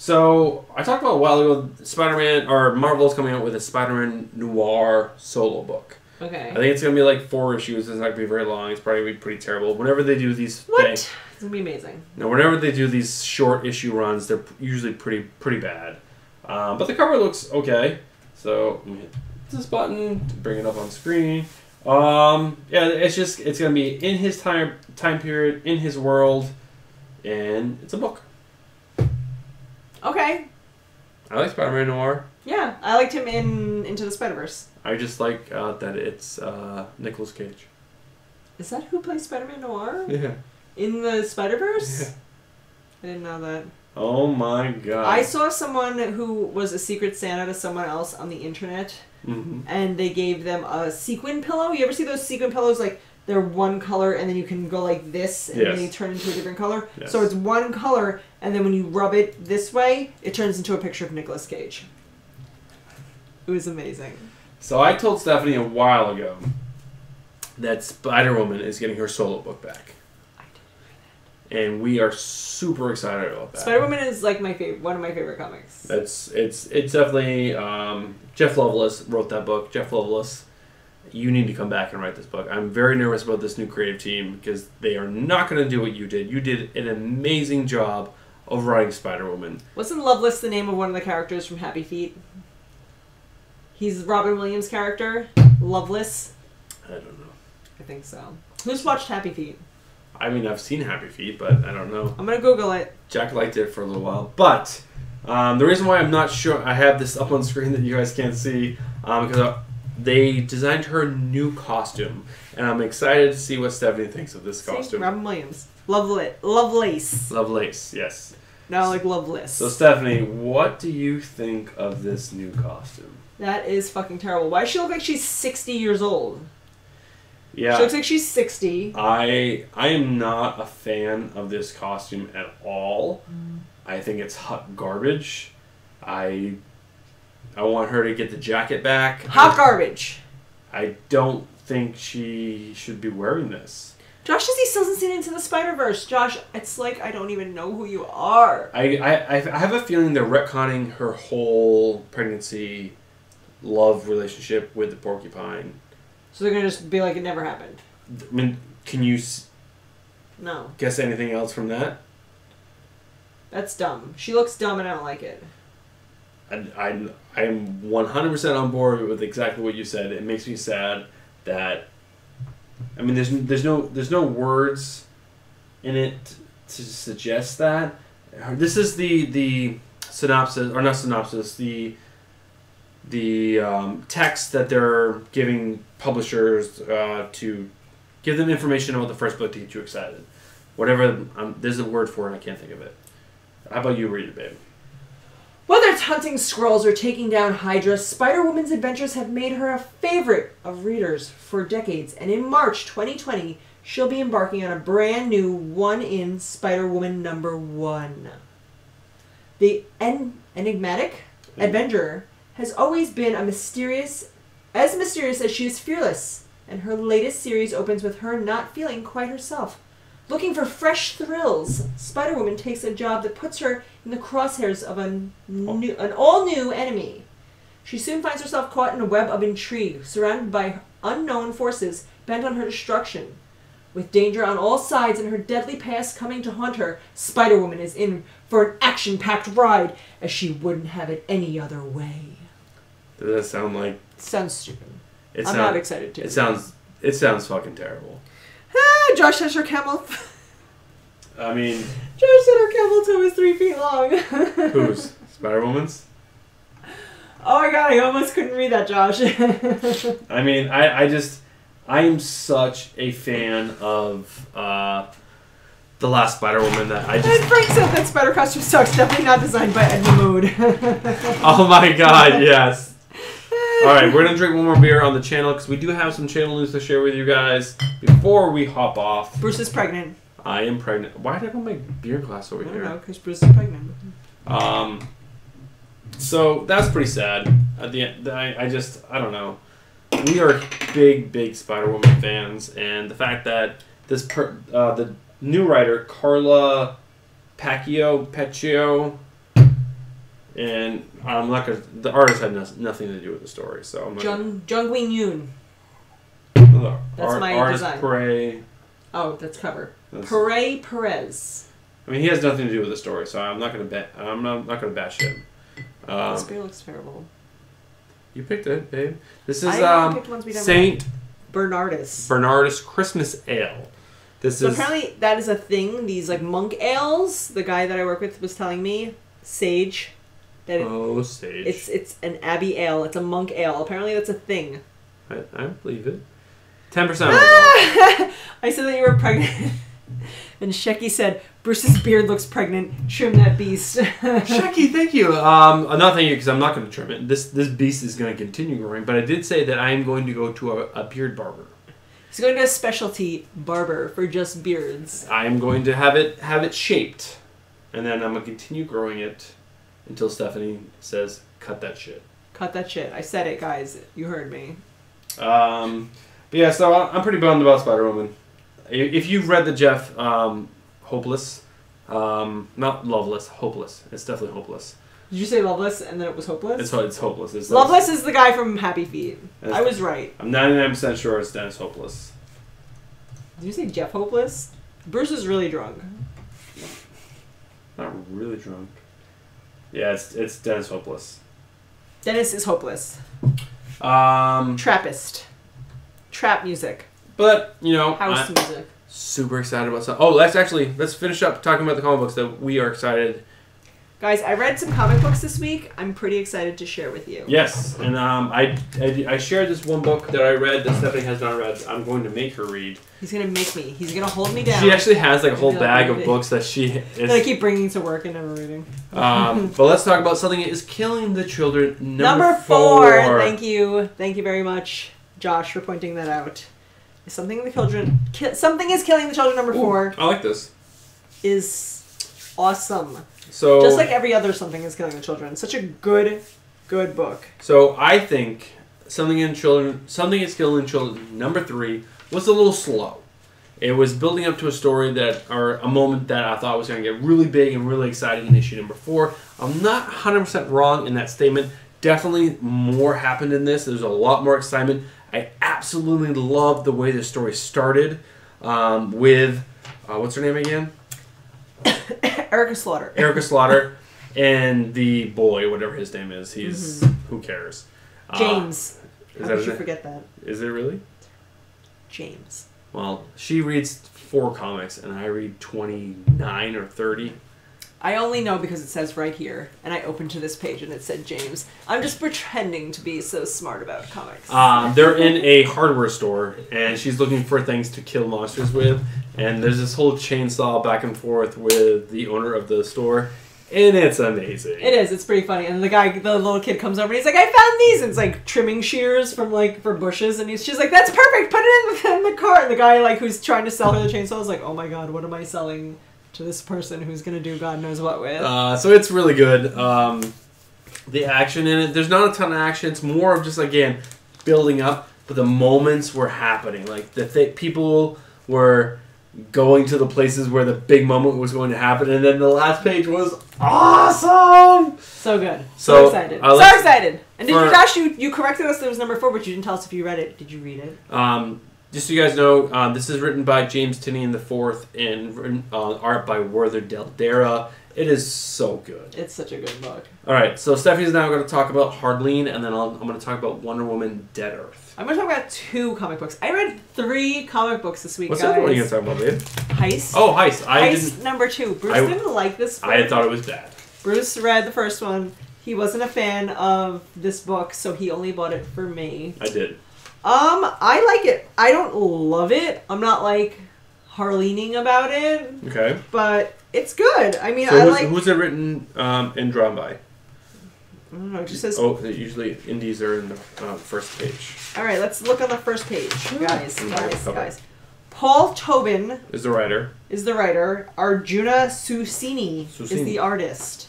So I talked about a while ago. Spider-Man or Marvel's coming out with a Spider-Man noir solo book. Okay. I think it's gonna be like 4 issues. It's not gonna be very long. It's probably gonna be pretty terrible. Whenever they do these What? things, It's gonna be amazing. now whenever they do these short issue runs, they're usually pretty bad. But the cover looks okay. So let me hit this button to bring it up on screen. Yeah, it's gonna be in his time period, in his world, and it's a book. Okay. I like Spider-Man Noir. Yeah, I liked him in Into the Spider-Verse. I just like that it's Nicolas Cage. Is that who plays Spider-Man Noir? Yeah. In the Spider-Verse? Yeah. I didn't know that. Oh my god. I saw someone who was a Secret Santa to someone else on the internet, and they gave them a sequin pillow. You ever see those sequin pillows? Like, they're one color, and then you can go like this, and then you turn into a different color. Yes. So it's one color, and then when you rub it this way, it turns into a picture of Nicolas Cage. It was amazing. So I told Stephanie a while ago that Spider-Woman is getting her solo book back. And we are super excited about that. Spider-Woman is like one of my favorite comics. It's definitely Jeff Loveless wrote that book. Jeff Loveless, you need to come back and write this book. I'm very nervous about this new creative team because they are not going to do what you did. You did an amazing job of writing Spider-Woman. Wasn't Loveless the name of one of the characters from Happy Feet? He's Robin Williams' character, Loveless. I don't know. I think so. Who's watched Happy Feet? I mean, I've seen Happy Feet, but I don't know. I'm gonna Google it. Jack liked it for a little while. But the reason why I'm not sure, I have this up on screen that you guys can't see, because they designed her new costume. And I'm excited to see what Stephanie thinks of this costume. Robin Williams. Lovelace. Lovelace, yes. Now like Loveless. So Stephanie, what do you think of this new costume? That is fucking terrible. Why does she look like she's 60 years old? Yeah. She looks like she's 60. I am not a fan of this costume at all. I think it's hot garbage. I want her to get the jacket back. Hot garbage. I don't think she should be wearing this. Josh says he still hasn't seen Into the Spider-Verse. Josh, it's like I don't even know who you are. I have a feeling they're retconning her whole pregnancy love relationship with the porcupine. So they're gonna just be like it never happened. I mean, can you No. guess anything else from that? That's dumb. She looks dumb and I don't like it. I am 100% on board with exactly what you said. It makes me sad that, I mean, there's no words in it to suggest that. This is the synopsis, or not synopsis, the text that they're giving publishers to give them information about the first book to get you excited. Whatever, there's a word for it, I can't think of it. How about you read it, babe? Whether it's hunting Skrulls or taking down Hydra, Spider-Woman's adventures have made her a favorite of readers for decades, and in March 2020, she'll be embarking on a brand new one-in Spider-Woman #1. The enigmatic Avenger has always been as mysterious as she is fearless, and her latest series opens with her not feeling quite herself. Looking for fresh thrills, Spider-Woman takes a job that puts her in the crosshairs of an all-new enemy. She soon finds herself caught in a web of intrigue, surrounded by unknown forces bent on her destruction. With danger on all sides and her deadly past coming to haunt her, Spider-Woman is in for an action-packed ride, as she wouldn't have it any other way. Does that sound like... It sounds stupid. I'm not excited to. It sounds fucking terrible. Ah, Josh says her camel... I mean... Josh said her camel toe is 3 feet long. Whose? Spider-Woman's? Oh my god, I almost couldn't read that, Josh. I mean, I am such a fan of the last Spider-Woman that I just... And Frank said that spider costume sucks. Definitely not designed by Edna Mode. Oh my god, yes. Alright, we're going to drink one more beer on the channel because we do have some channel news to share with you guys before we hop off. Bruce is pregnant. I am pregnant. Why did I put my beer glass over I here? don't know, because Bruce is pregnant. So that's pretty sad. At the end, I don't know. We are big Spider-Woman fans, and the fact that the new writer Carla Pacchio, and I'm not gonna. The artist had nothing to do with the story, so I'm not. Jungwin Yoon. That's my artist design. Pere. Oh, that's cover. Pere Perez. I mean, he has nothing to do with the story, so I'm not gonna bet. I'm not gonna bash him. This beer looks terrible. You picked it, babe. This is Saint Bernardus Christmas Ale. Apparently that is a thing. These like monk ales. The guy that I work with was telling me, Sage. Sage. It's an abbey ale. It's a monk ale. Apparently that's a thing. I believe it. 10% alcohol. I said that you were pregnant. And Shecky said, Bruce's beard looks pregnant. Trim that beast. Shecky, thank you. I'm not thanking you because I'm not going to trim it. This beast is going to continue growing. But I did say that I am going to go to a beard barber. He's going to a specialty barber for just beards. I am going to have it shaped. And then I'm going to continue growing it until Stephanie says, cut that shit. Cut that shit. I said it, guys. You heard me. But yeah, so I'm pretty bummed about Spider-Woman. If you've read the Jeff Hopeless, not Loveless, Hopeless. It's definitely Hopeless. Did you say Loveless and then it was Hopeless? It's Hopeless. It's Loveless is the guy from Happy Feet. I was right. I'm 99% sure it's Dennis Hopeless. Did you say Jeff Hopeless? Bruce is really drunk. Not really drunk. Yeah, it's Dennis Hopeless. Dennis is hopeless. Trappist. Trap music. But, you know, house music. Super excited about something. Oh, let's finish up talking about the comic books that we are excited. Guys, I read some comic books this week. I'm pretty excited to share with you. Yes, and I shared this one book that I read that Stephanie has not read. I'm going to make her read. He's going to make me. He's going to hold me down. She actually has like a whole bag of books that she is... that I keep bringing to work and never reading. But let's talk about something that is killing the children. Number 4. Thank you. Thank you very much, Josh, for pointing that out. Something is killing the children. Number 4. I like this. Is awesome. So just like every other Something is Killing the Children. Such a good book. So I think Something is Killing the Children, number 3, was a little slow. It was building up to a story or a moment that I thought was going to get really big and really exciting in issue number 4. I'm not 100% wrong in that statement. Definitely more happened in this. There's a lot more excitement. I absolutely love the way the story started with, what's her name again? Erica Slaughter. Erica Slaughter and the boy, whatever his name is. He's, who cares? James. How did you forget that? Is it really? James. Well, she reads 4 comics and I read 29 or 30. I only know because it says right here, and I opened to this page and it said James. I'm just pretending to be so smart about comics. They're in a hardware store, and she's looking for things to kill monsters with, and there's this whole chainsaw back and forth with the owner of the store, and it's amazing. It is. It's pretty funny. And the little kid comes over and he's like, I found these! And it's like trimming shears from for bushes, and she's like, that's perfect! Put it in the cart! And the guy who's trying to sell her the chainsaw is like, oh my god, what am I selling to this person who's going to do God knows what with? So it's really good. The action in it, there's not a ton of action. It's more of just, again, building up, but the moments were happening. Like, people were going to the places where the big moment was going to happen, and then the last page was awesome! So good. So excited. Excited! And did you corrected us that it was number 4, but you didn't tell us if you read it. Did you read it? Just so you guys know, this is written by James Tynion IV and written, art by Werther Dell'Edera. It is so good. It's such a good book. All right, so Stephanie's now going to talk about Harleen, and then I'm going to talk about Wonder Woman: Dead Earth. I'm going to talk about 2 comic books. I read 3 comic books this week, What's guys. the other one you're going to talk about, babe? Heist. Oh, Heist. Heist number 2. Bruce didn't like this book. I thought it was bad. Bruce read the first one. He wasn't a fan of this book, so he only bought it for me. I did. I like it. I don't love it. I'm not like Harleening about it. Okay. But it's good. I mean, So who's it written and drawn by? I don't know. It just says. Oh, usually indies are in the first page. All right, let's look on the first page, guys. Okay. Guys. Paul Tobin Is the writer. is the writer. Arjuna Susini is the artist.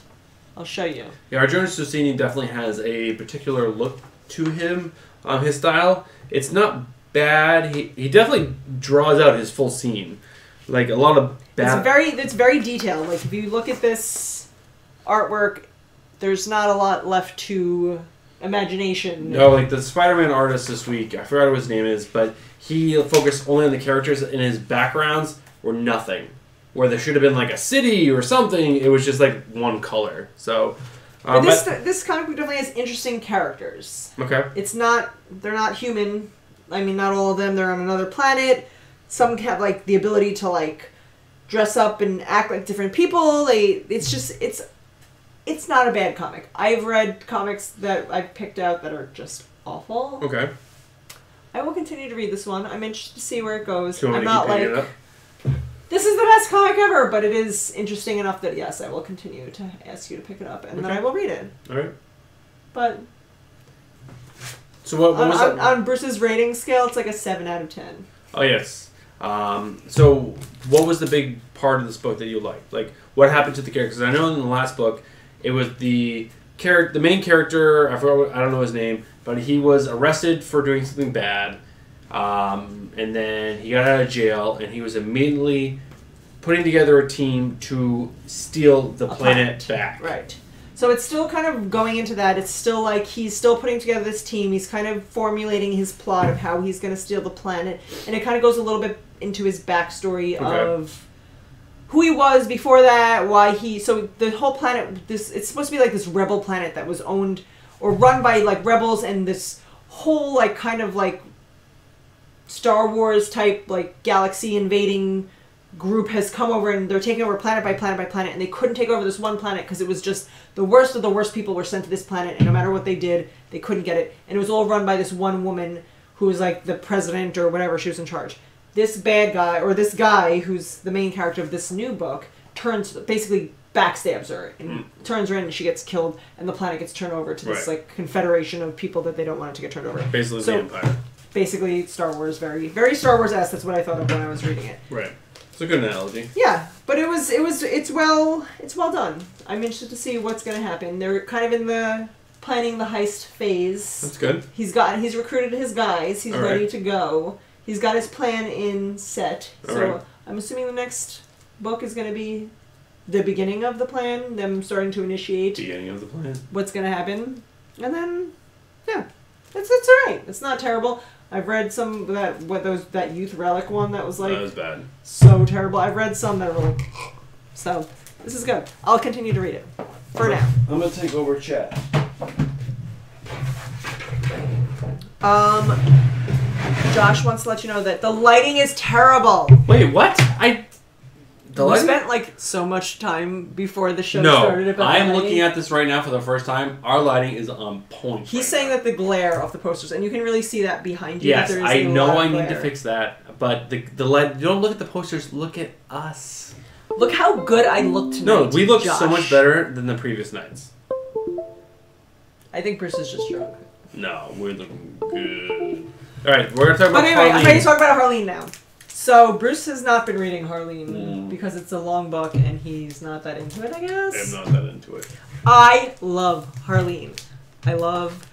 I'll show you. Yeah, Arjuna Susini definitely has a particular look to him. His style, it's not bad. He definitely draws out his full scene. Like a lot of bad. It's very detailed. Like if you look at this artwork, there's not a lot left to imagination. No, like the Spider-Man artist this week, I forgot what his name is, but he focused only on the characters, and his backgrounds were nothing. Where there should have been like a city or something, it was just like one color. So, but this comic book definitely has interesting characters. Okay. They're not human. I mean, not all of them. They're on another planet. Some have like the ability to like dress up and act like different people. It's not a bad comic. I've read comics that I've picked out that are just awful. Okay. I will continue to read this one. I'm interested to see where it goes. I'm not like, this is the best comic ever, but it is interesting enough that yes, I will continue to ask you to pick it up, and then I will read it. All right. But so what was that? On Bruce's rating scale, it's like a 7 out of 10. Oh yes. So what was the big part of this book that you liked? Like what happened to the characters? I know in the last book, it was the main character. I don't know his name, but he was arrested for doing something bad. And then he got out of jail, and he was immediately putting together a team to steal the planet back. Right. So it's still kind of going into that. It's still like he's still putting together this team. He's kind of formulating his plot of how he's going to steal the planet. And it kind of goes a little bit into his backstory of who he was before that, why he... So the whole planet, it's supposed to be like this rebel planet that was owned or run by like rebels, and this whole like kind of like Star Wars type like galaxy invading group has come over, and they're taking over planet by planet by planet, and they couldn't take over this one planet because it was just the worst of the worst people were sent to this planet, and no matter what they did, they couldn't get it. And it was all run by this one woman who was like the president or whatever, she was in charge. This bad guy, or this guy who's the main character of this new book, basically backstabs her and turns her in, and she gets killed, and the planet gets turned over to this like confederation of people that they don't want it to get turned over. Basically the Empire. Basically Star Wars, very very Star Wars-esque. That's what I thought of when I was reading it. Right. It's a good analogy. Yeah, but it's well done. I'm interested to see what's going to happen. They're kind of in the planning the heist phase. That's good. He's recruited his guys. He's ready to go. He's got his plan in set. So I'm assuming the next book is going to be the beginning of the plan, them starting to initiate beginning of the plan. What's going to happen. And then it's all right. It's not terrible. I've read some that Youth Relic one that was like that was bad. So terrible. I've read some that were like so. This is good. I'll continue to read it for now. I'm gonna take over chat. Josh wants to let you know that the lighting is terrible. Wait, what? We spent like so much time before the show started. No, I'm looking at this right now for the first time. Our lighting is on point. He's saying that the glare of the posters, and you can really see that behind you. Yes, that I know I need to fix that, but the light. You don't look at the posters. Look at us. Look how good I look tonight. No, we look so much better than the previous nights. I think Bruce is just drunk. No, we're looking good. All right, we're gonna talk about. Okay, Harleen. I'm ready to talk about Harleen now. So Bruce has not been reading Harleen because it's a long book and he's not that into it, I guess. I'm not that into it. I love Harleen. I love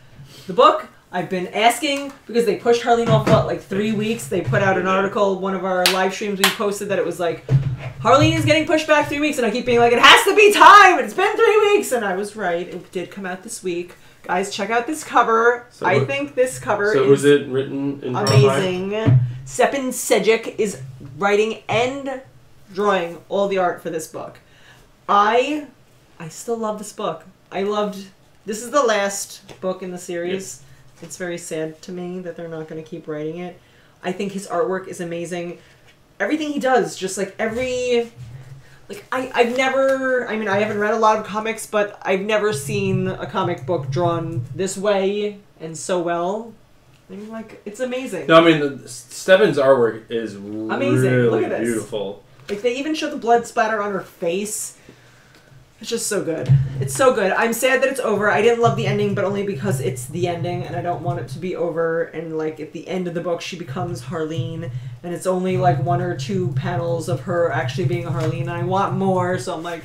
the book. I've been asking because they pushed Harleen off like 3 weeks. They put out an article, one of our live streams we posted that it was like Harleen is getting pushed back 3 weeks, and I keep being like, it has to be time. It's been 3 weeks, and I was right. It did come out this week. Guys, check out this cover. So I think this cover So is was it written in amazing. Stepin Sejic is writing and drawing all the art for this book. I still love this book. This is the last book in the series. Yep. It's very sad to me that they're not going to keep writing it. I think his artwork is amazing. Everything he does, just like I've never, I mean, I haven't read a lot of comics, but I've never seen a comic book drawn this way and so well. I mean, like, it's amazing. No, I mean, Stepin's artwork is amazing. Really Look at this. Beautiful. Like, they even show the blood splatter on her face. It's just so good. It's so good. I'm sad that it's over. I didn't love the ending, but only because it's the ending, and I don't want it to be over. And, like, at the end of the book, she becomes Harleen, and it's only, like, 1 or 2 panels of her actually being Harleen, and I want more, so I'm like,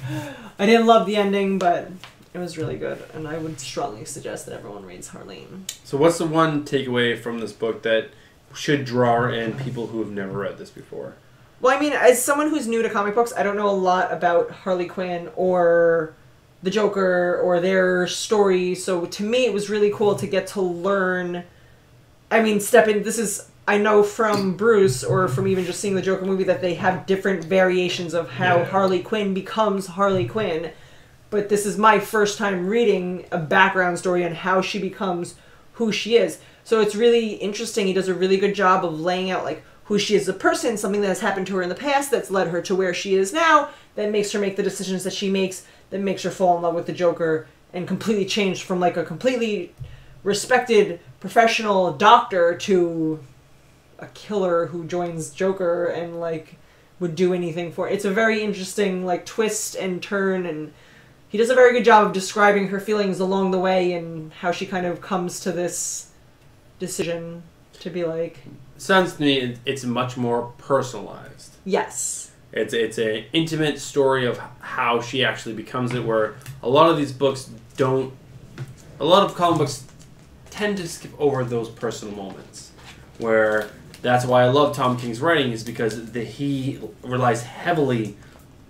I didn't love the ending, but it was really good, and I would strongly suggest that everyone reads Harleen. So what's the one takeaway from this book that should draw in people who have never read this before? Well, I mean, as someone who's new to comic books, I don't know a lot about Harley Quinn or the Joker or their story, so to me it was really cool to get to learn. I mean, I know from Bruce, or from even just seeing the Joker movie, that they have different variations of how Harley Quinn becomes Harley Quinn, but this is my first time reading a background story on how she becomes who she is. So it's really interesting. He does a really good job of laying out, like, who she is as a person, something that has happened to her in the past that's led her to where she is now, that makes her make the decisions that she makes, that makes her fall in love with the Joker, and completely change from, like, a completely respected professional doctor to a killer who joins Joker and, like, would do anything for it. It's a very interesting, like, twist and turn, and he does a very good job of describing her feelings along the way and how she kind of comes to this decision to be like... Sounds to me it's much more personalized. Yes. It's an intimate story of how she actually becomes it, where a lot of these books don't... A lot of comic books tend to skip over those personal moments, where that's why I love Tom King's writing, is because he relies heavily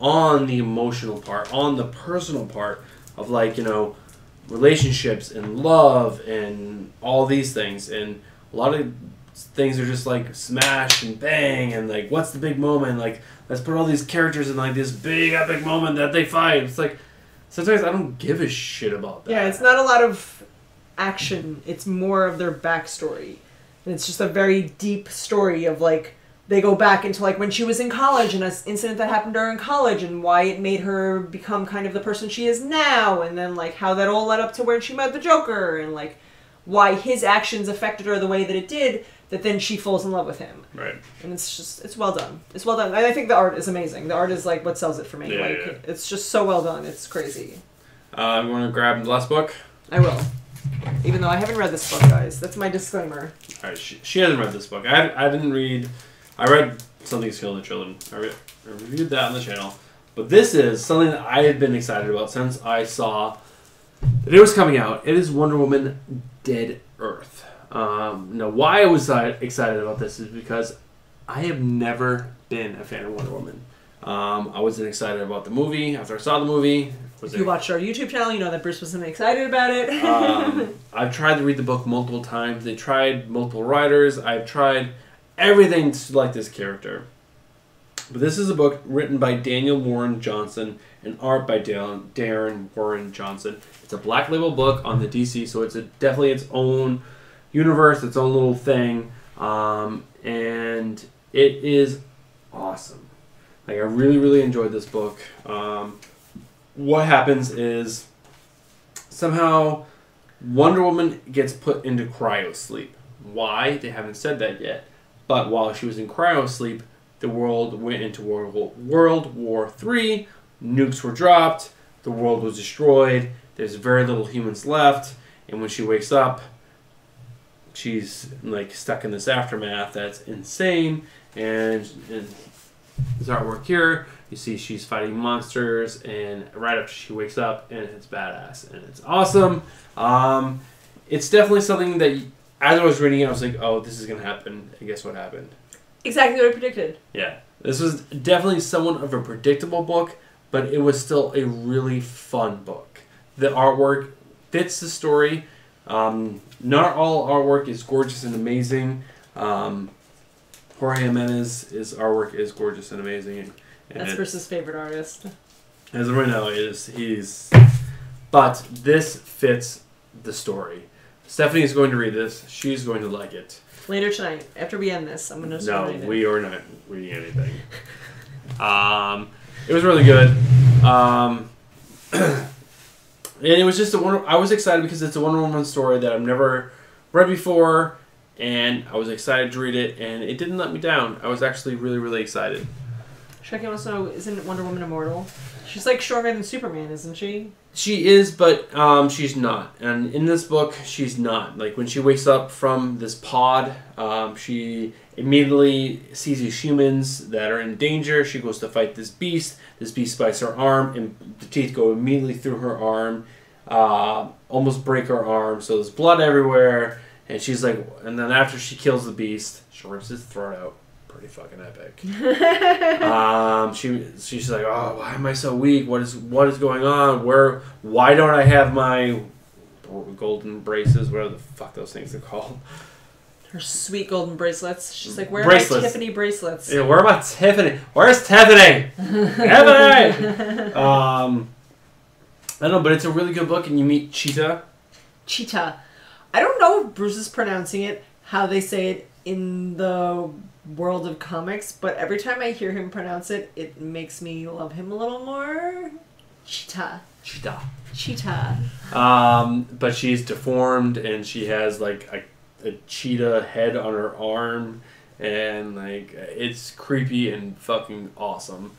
on the emotional part, on the personal part of, like, you know, relationships and love and all these things. And a lot of things are just like smash and bang and like, what's the big moment? Like, let's put all these characters in like this big epic moment that they fight. It's like, sometimes I don't give a shit about that. Yeah, it's not a lot of action. It's more of their backstory. And it's just a very deep story of, like, they go back into, like, when she was in college and an incident that happened to her in college and why it made her become kind of the person she is now, and then, like, how that all led up to where she met the Joker, and, like, why his actions affected her the way that it did, that then she falls in love with him. Right. And it's well done. It's well done. And I think the art is amazing. The art is, like, what sells it for me. Yeah. It's just so well done. It's crazy. I'm going to grab the last book. I will. Even though I haven't read this book, guys. That's my disclaimer. Alright, she hasn't read this book. I didn't read... I read Something's Killing the Children. I reviewed that on the channel. But this is something that I had been excited about since I saw that it was coming out. It is Wonder Woman Dead Earth. Now, why I was excited about this is because I have never been a fan of Wonder Woman. I wasn't excited about the movie after I saw the movie. If you watched our YouTube channel, you know that Bruce wasn't excited about it. I've tried to read the book multiple times. They tried multiple writers. I've tried everything to like this character. But this is a book written by Daniel Warren Johnson and art by Darren Warren Johnson. It's a Black Label book on the DC, so it's definitely its own universe, its own little thing. And it is awesome. Like, I really, really enjoyed this book. What happens is somehow Wonder Woman gets put into cryosleep. Why? They haven't said that yet. But while she was in cryosleep, the world went into World War III. Nukes were dropped. The world was destroyed. There's very little humans left. And when she wakes up, she's like stuck in this aftermath that's insane. And this artwork here, you see she's fighting monsters, and right after she wakes up, and it's badass and it's awesome. It's definitely something that as I was reading it, I was like, oh, this is gonna happen. And guess what happened? Exactly what I predicted. Yeah. This was definitely somewhat of a predictable book, but it was still a really fun book. The artwork fits the story. Not all artwork is gorgeous and amazing. Jorge Jimenez's artwork is gorgeous and amazing. And That's Chris's favorite artist. as of right now, but this fits the story. Stephanie is going to read this. She's going to like it. Later tonight, after we end this, I'm going to start reading it. We are not reading anything. It was really good. And it was just I was excited because it's a Wonder Woman story that I've never read before, and I was excited to read it, and it didn't let me down. I was actually really, really excited. Shrek also, isn't Wonder Woman immortal? She's like stronger than Superman, isn't she? She is, but she's not. And in this book, she's not. Like, when she wakes up from this pod, she immediately sees these humans that are in danger. She goes to fight this beast. This beast bites her arm, and the teeth go immediately through her arm, almost break her arm. So there's blood everywhere. And she's like, and then after she kills the beast, she rips his throat out. Pretty fucking epic. She's like, oh, why am I so weak? What is going on? Why don't I have my golden braces? Whatever the fuck those things are called. Her sweet golden bracelets. She's like, where Bracelets. are my Tiffany bracelets? Yeah, where am I, Tiffany? Where's Tiffany? Tiffany! I don't know, but it's a really good book, and you meet Cheetah. Cheetah. I don't know if Bruce is pronouncing it how they say it in the world of comics, but every time I hear him pronounce it, it makes me love him a little more. Cheetah. Cheetah. But she's deformed, and she has like a cheetah head on her arm, and like it's creepy and fucking awesome.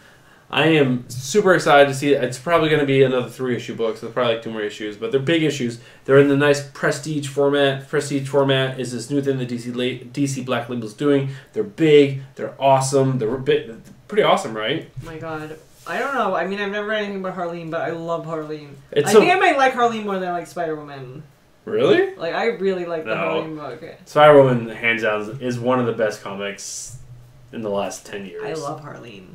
I am super excited to see it. It's probably going to be another 3-issue book, so probably like 2 more issues, but they're big issues. They're in the nice prestige format. Prestige format is this new thing that DC Black Label's doing. They're big, they're awesome, they're pretty awesome, right? Oh my god. I don't know. I mean, I've never read anything about Harleen, but I love Harleen. I It's think I might like Harleen more than I like Spider-Woman. Really? Like, I really like the Harleen book. Spider-Woman, hands down, is one of the best comics in the last 10 years. I love Harleen.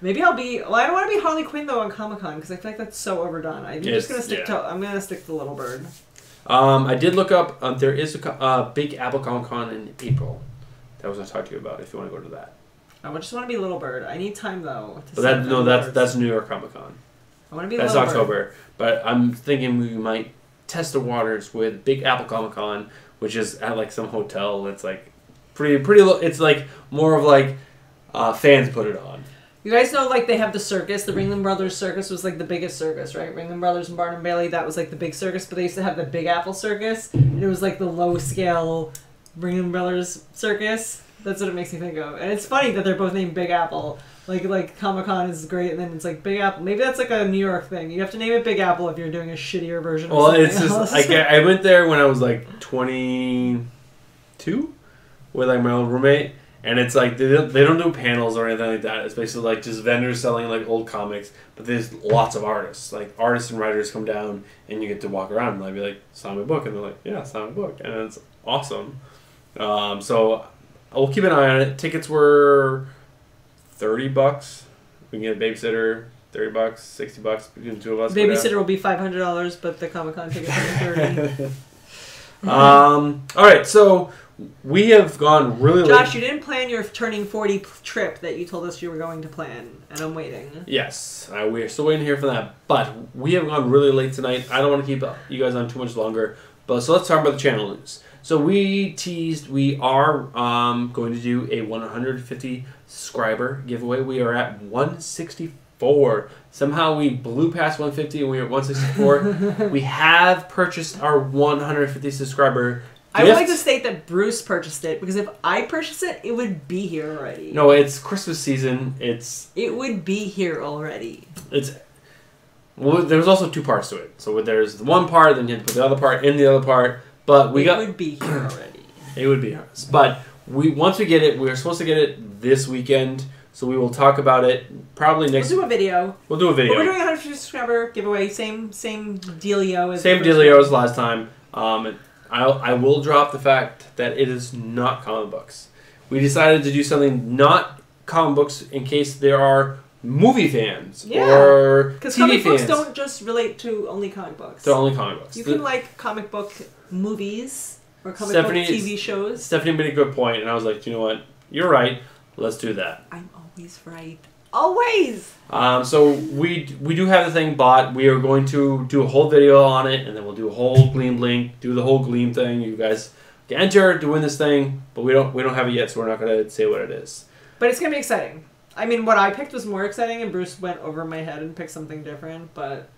Maybe I'll be. Well, I don't want to be Harley Quinn though on Comic-Con because I feel like that's so overdone. I'm just gonna stick to. I'm gonna stick to Little Bird. I did look up. There is a Big Apple Comic-Con in April. That was going to talk to you about if you want to go to that. I just want to be Little Bird. I need time though. But that's New York Comic-Con. I want to be. That's Little October. Bird. But I'm thinking we might test the waters with Big Apple Comic-Con, which is at like some hotel. It's like pretty. It's like more of like fans put it on. You guys know, like, they have the circus. The Ringling Brothers Circus was, like, the biggest circus, right? Ringling Brothers and Barnum Bailey, that was, like, the big circus. But they used to have the Big Apple Circus. And it was, like, the low-scale Ringling Brothers Circus. That's what it makes me think of. And it's funny that they're both named Big Apple. Like Comic-Con is great, and then it's, like, Big Apple. Maybe that's, like, a New York thing. You have to name it Big Apple if you're doing a shittier version of something It's just, else. I went there when I was, like, 22 with, like, my old roommate. And it's like, they don't do panels or anything like that. It's basically like just vendors selling like old comics. But there's lots of artists. Like artists and writers come down and you get to walk around. And I'd be like, sign my book. And they're like, yeah, sign my book. And it's awesome. So I'll keep an eye on it. Tickets were $30. We can get a babysitter, $30, $60 between the two of us. Babysitter will be $500, but the Comic-Con tickets will be $30. All right, so we have gone really Josh, late. you didn't plan your turning 40 trip that you told us you were going to plan, and I'm waiting. Yes, we are still waiting here for that, but we have gone really late tonight. I don't want to keep you guys on too much longer, but so let's talk about the channel news. So we teased we are going to do a 150 subscriber giveaway. We are at 164. Somehow we blew past 150 and we are at 164. We have purchased our 150 subscriber I would gift. like to state that Bruce purchased it, because if I purchased it, it would be here already. No, it's Christmas season. It would be here already. Well, there's also 2 parts to it. So there's the one part, then you have to put the other part in the other part. But It would be here already. It would be ours. But once we get it, we're supposed to get it this weekend. So we will talk about it probably next. We'll do a video. We'll do a video. But we're doing a 150 subscriber giveaway. Same dealio as Same the first dealio one. as last time. I will drop the fact that it is not comic books. we decided to do something not comic books in case there are movie fans or Because TV comic fans. books don't just relate to only comic books. They're only comic books. You can like comic book movies or comic Stephanie- book TV shows. Stephanie made a good point, and I was like, you know what? You're right. Let's do that. I'm always right. Always! So we do have the thing bought. We are going to do a whole video on it, and then we'll do a whole Gleam Blink, do the whole Gleam thing. You guys can enter to win this thing, but we don't have it yet, so we're not going to say what it is. But it's going to be exciting. I mean, what I picked was more exciting, and Bruce went over my head and picked something different, but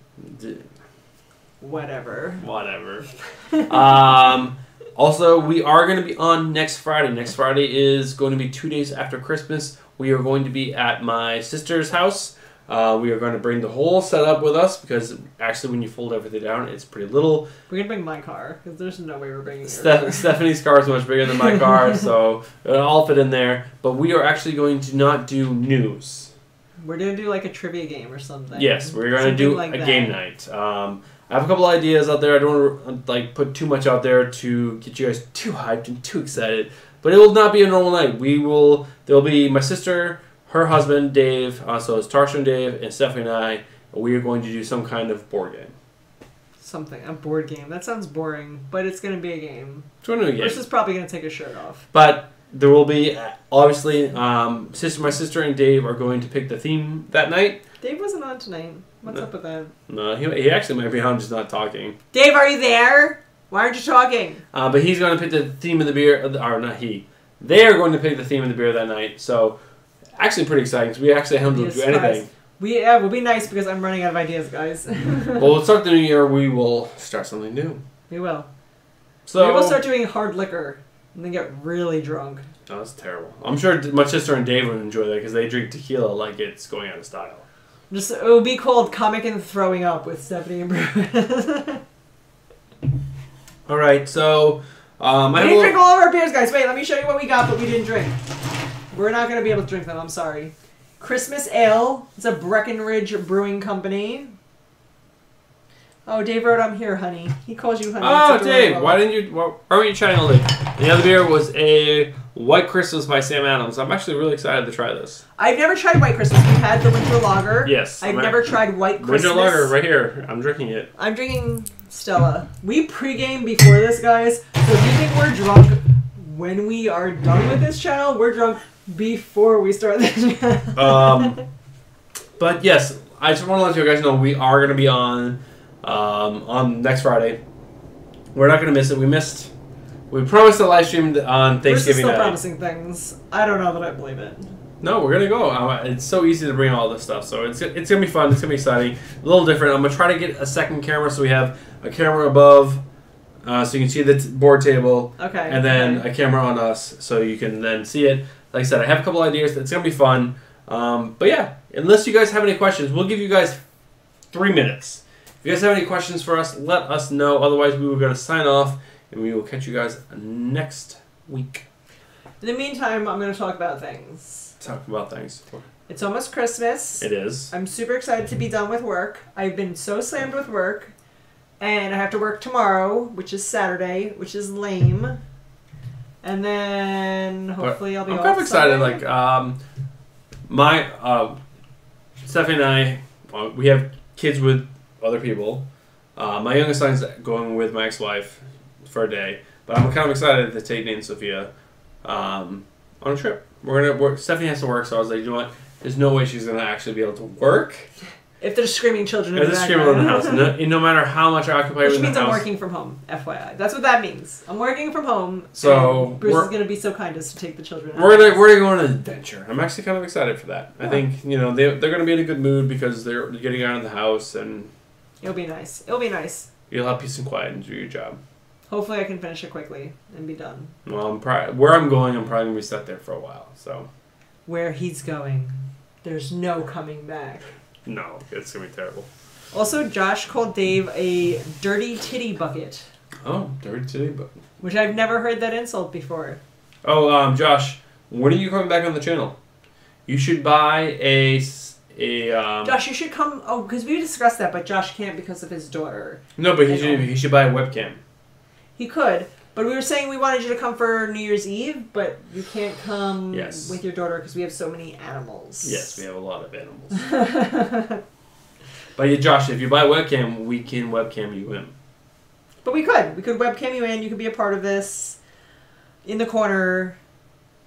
whatever. Whatever. Also, we are going to be on next Friday. Next Friday is going to be 2 days after Christmas. We are going to be at my sister's house. We are going to bring the whole setup with us because actually when you fold everything down, it's pretty little. We're going to bring my car, because there's no way we're bringing your car. Stephanie's car is much bigger than my car, so it'll all fit in there. But we are actually going to not do news. We're going to do like a trivia game or something. Yes, we're going to Something do like a that. game night. I have a couple ideas out there. I don't want to like put too much out there to get you guys too hyped and too excited. But it will not be a normal night. There'll be my sister, her husband, Dave, so it's Tarsha and Dave, and Stephanie and I. And we are going to do some kind of board game. A board game. That sounds boring, but it's going to be a game. It's going to be a game. Bruce is probably going to take his shirt off. But there will be, obviously, my sister and Dave are going to pick the theme that night. Dave wasn't on tonight. What's up with that? No, he actually might be on, just not talking. Dave, are you there? Why aren't you talking? But he's going to pick the theme of the beer, or not he. They are going to pick the theme of the beer that night. So, actually pretty exciting because we actually haven't Be to a do surprise. anything. We'll be nice because I'm running out of ideas, guys. Well, let's start the new year. We will start something new. We will. So, We will start doing hard liquor and then get really drunk. Oh, that's terrible. I'm sure my sister and Dave would enjoy that because they drink tequila like it's going out of style. It will be called Comic and Throwing Up with Stephanie and Bruce. All right, so We didn't drink all of our beers, guys. Wait, let me show you what we got, but we didn't drink. We're not going to be able to drink them. I'm sorry. Christmas Ale. It's a Breckenridge Brewing Company. Oh, Dave wrote, "I'm here, honey." He calls you honey. Oh, It's Dave, adorable. why weren't you trying all day? The other beer was a White Christmas by Sam Adams. I'm actually really excited to try this. I've never tried White Christmas. We've had the Winter Lager. Yes. I've never tried White Christmas. Winter Lager right here. I'm drinking it. I'm drinking Stella. We pregame before this, guys. So if you think we're drunk when we are done with this channel, we're drunk before we start this channel. But yes, I just want to let you guys know we are going to be on next Friday. We're not going to miss it. We promised a live stream on Bruce is Thanksgiving still night. promising things. I don't know that I believe it. No, we're gonna go. It's so easy to bring all this stuff, so it's gonna be fun. It's gonna be exciting. A little different. I'm gonna try to get a second camera, so we have a camera above, so you can see the board table, Okay. and then okay. a camera on us, so you can then see it. Like I said, I have a couple ideas. It's gonna be fun. But yeah, unless you guys have any questions, we'll give you guys 3 minutes. If you guys have any questions for us, let us know. Otherwise, we were gonna sign off, and we will catch you guys next week. In the meantime, I'm going to talk about things. Talk about things. It's almost Christmas. It is. I'm super excited to be done with work. I've been so slammed with work. And I have to work tomorrow, which is Saturday, which is lame. And then hopefully I'll be I'm off kind of excited. Sunday. Like, Stephanie and I, we have kids with other people. My youngest son's going with my ex-wife for a day, but I'm kind of excited to take Nate and Sophia on a trip. We're gonna work. Stephanie has to work, so I was like, you know what? There's no way she's gonna actually be able to work. If there's screaming children in If the there's background. screaming in the house, no matter how much I occupy Which in the means I'm house. working from home, FYI. That's what that means. I'm working from home. So, and Bruce we're- is going to be so kind as to take the children. We're gonna go on an adventure. I'm actually kind of excited for that. I Yeah. think they're gonna be in a good mood because they're getting out of the house and It'll be nice. It'll be nice. you'll have peace and quiet and do your job. Hopefully I can finish it quickly and be done. Well, where I'm going, I'm probably gonna be stuck there for a while. So Where he's going, there's no coming back. no, it's gonna be terrible. Also, Josh called Dave a dirty titty bucket, Oh, dirty titty, but which I've never heard that insult before. Josh, when are you coming back on the channel? You should buy a Josh, you should come. Oh, because we discussed that, but Josh can't because of his daughter. no, but he should buy a webcam. He could, But we were saying we wanted you to come for New Year's Eve, but you can't come Yes. with your daughter because we have so many animals. Yes, we have a lot of animals. But yeah, Josh, if you buy a webcam, we can webcam you in. But we could webcam you in. You could be a part of this in the corner,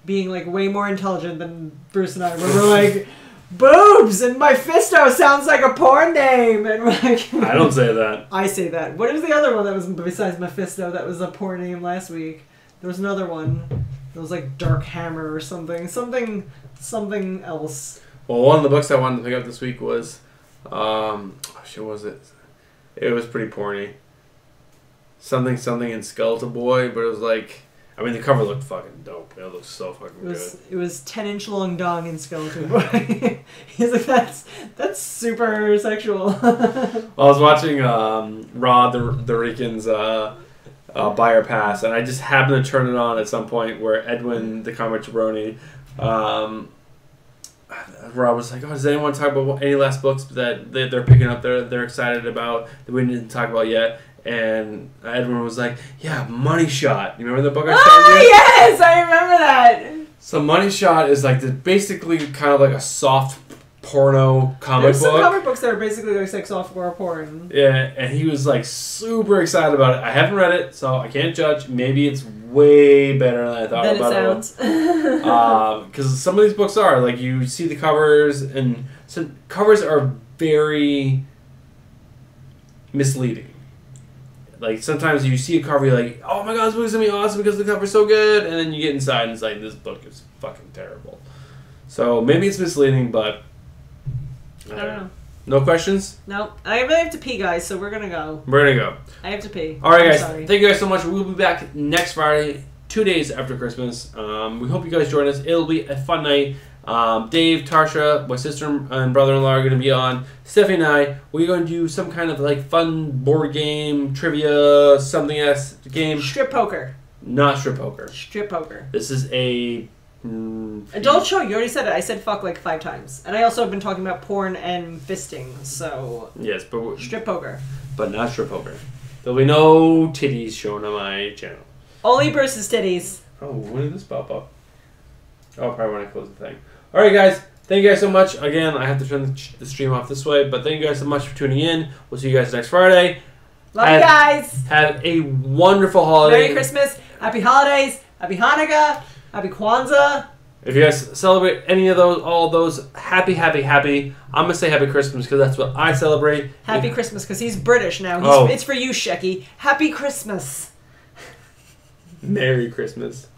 being like way more intelligent than Bruce and I. Where we're like, boobs and Mephisto sounds like a porn name, and we're like, I don't say that. I say that. What is the other one that was besides Mephisto that was a porn name last week? There was another one. It was like Dark Hammer or something else. Well, one of the books I wanted to pick up this week was, shit, was it? It was pretty porny. Something in Skeleton Boy, but it was like, I mean, the cover looked fucking dope. It looked so fucking good. It was 10-inch long dong in Skeleton Boy. He's like, that's super sexual. Well, I was watching Rod the Rican's Buyer Pass, and I just happened to turn it on at some point where Edwin, the comic jabroni, Rob was like, "Oh, does anyone talk about any last books that they're picking up? They're excited about that we didn't talk about yet?" And Edwin was like, "Yeah, Money Shot. You remember the book I told you?" Yes, I remember that. So Money Shot is like basically kind of like a soft porno comic There's book. some comic books that are basically like sex software porn. Yeah, and he was like super excited about it. I haven't read it, so I can't judge. Maybe it's way better than I thought Then about it sounds. Because some of these books are like you see the covers, and some covers are very misleading. Like sometimes you see a cover, you're like, "Oh my god, this book's gonna be awesome because the cover's so good," and then you get inside and it's like, "This book is fucking terrible." So maybe it's misleading, but I don't know. No questions? No, I really have to pee, guys, so we're gonna go. We're gonna go. I have to pee. All right, I'm guys. sorry. Thank you guys so much. We'll be back next Friday, 2 days after Christmas. We hope you guys join us. It'll be a fun night. Dave, Tarsha, my sister and brother-in-law are going to be on. Stephanie and I, we're going to do some kind of like fun board game, trivia, something else game. Strip poker. Not strip poker. Strip poker. This is a... Adult show, you already said it. I said fuck like 5 times. And I also have been talking about porn and fisting, so... Yes, but... Strip poker. But not strip poker. There'll be no titties shown on my channel. Only Bruce's titties. Oh, when did this pop up? Oh, probably when I close the thing. Alright, guys. Thank you guys so much. Again, I have to turn the stream off this way, but thank you guys so much for tuning in. We'll see you guys next Friday. Love you guys. Have a wonderful holiday. Merry Christmas. Happy holidays. Happy Hanukkah. Happy Kwanzaa. If you guys celebrate any of those, all of those, happy. I'm going to say Happy Christmas because that's what I celebrate. Happy Christmas, because he's British now. It's for you, Shecky. Happy Christmas. Merry Christmas.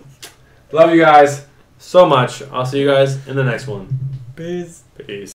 Love you guys so much. I'll see you guys in the next one. Peace. Peace.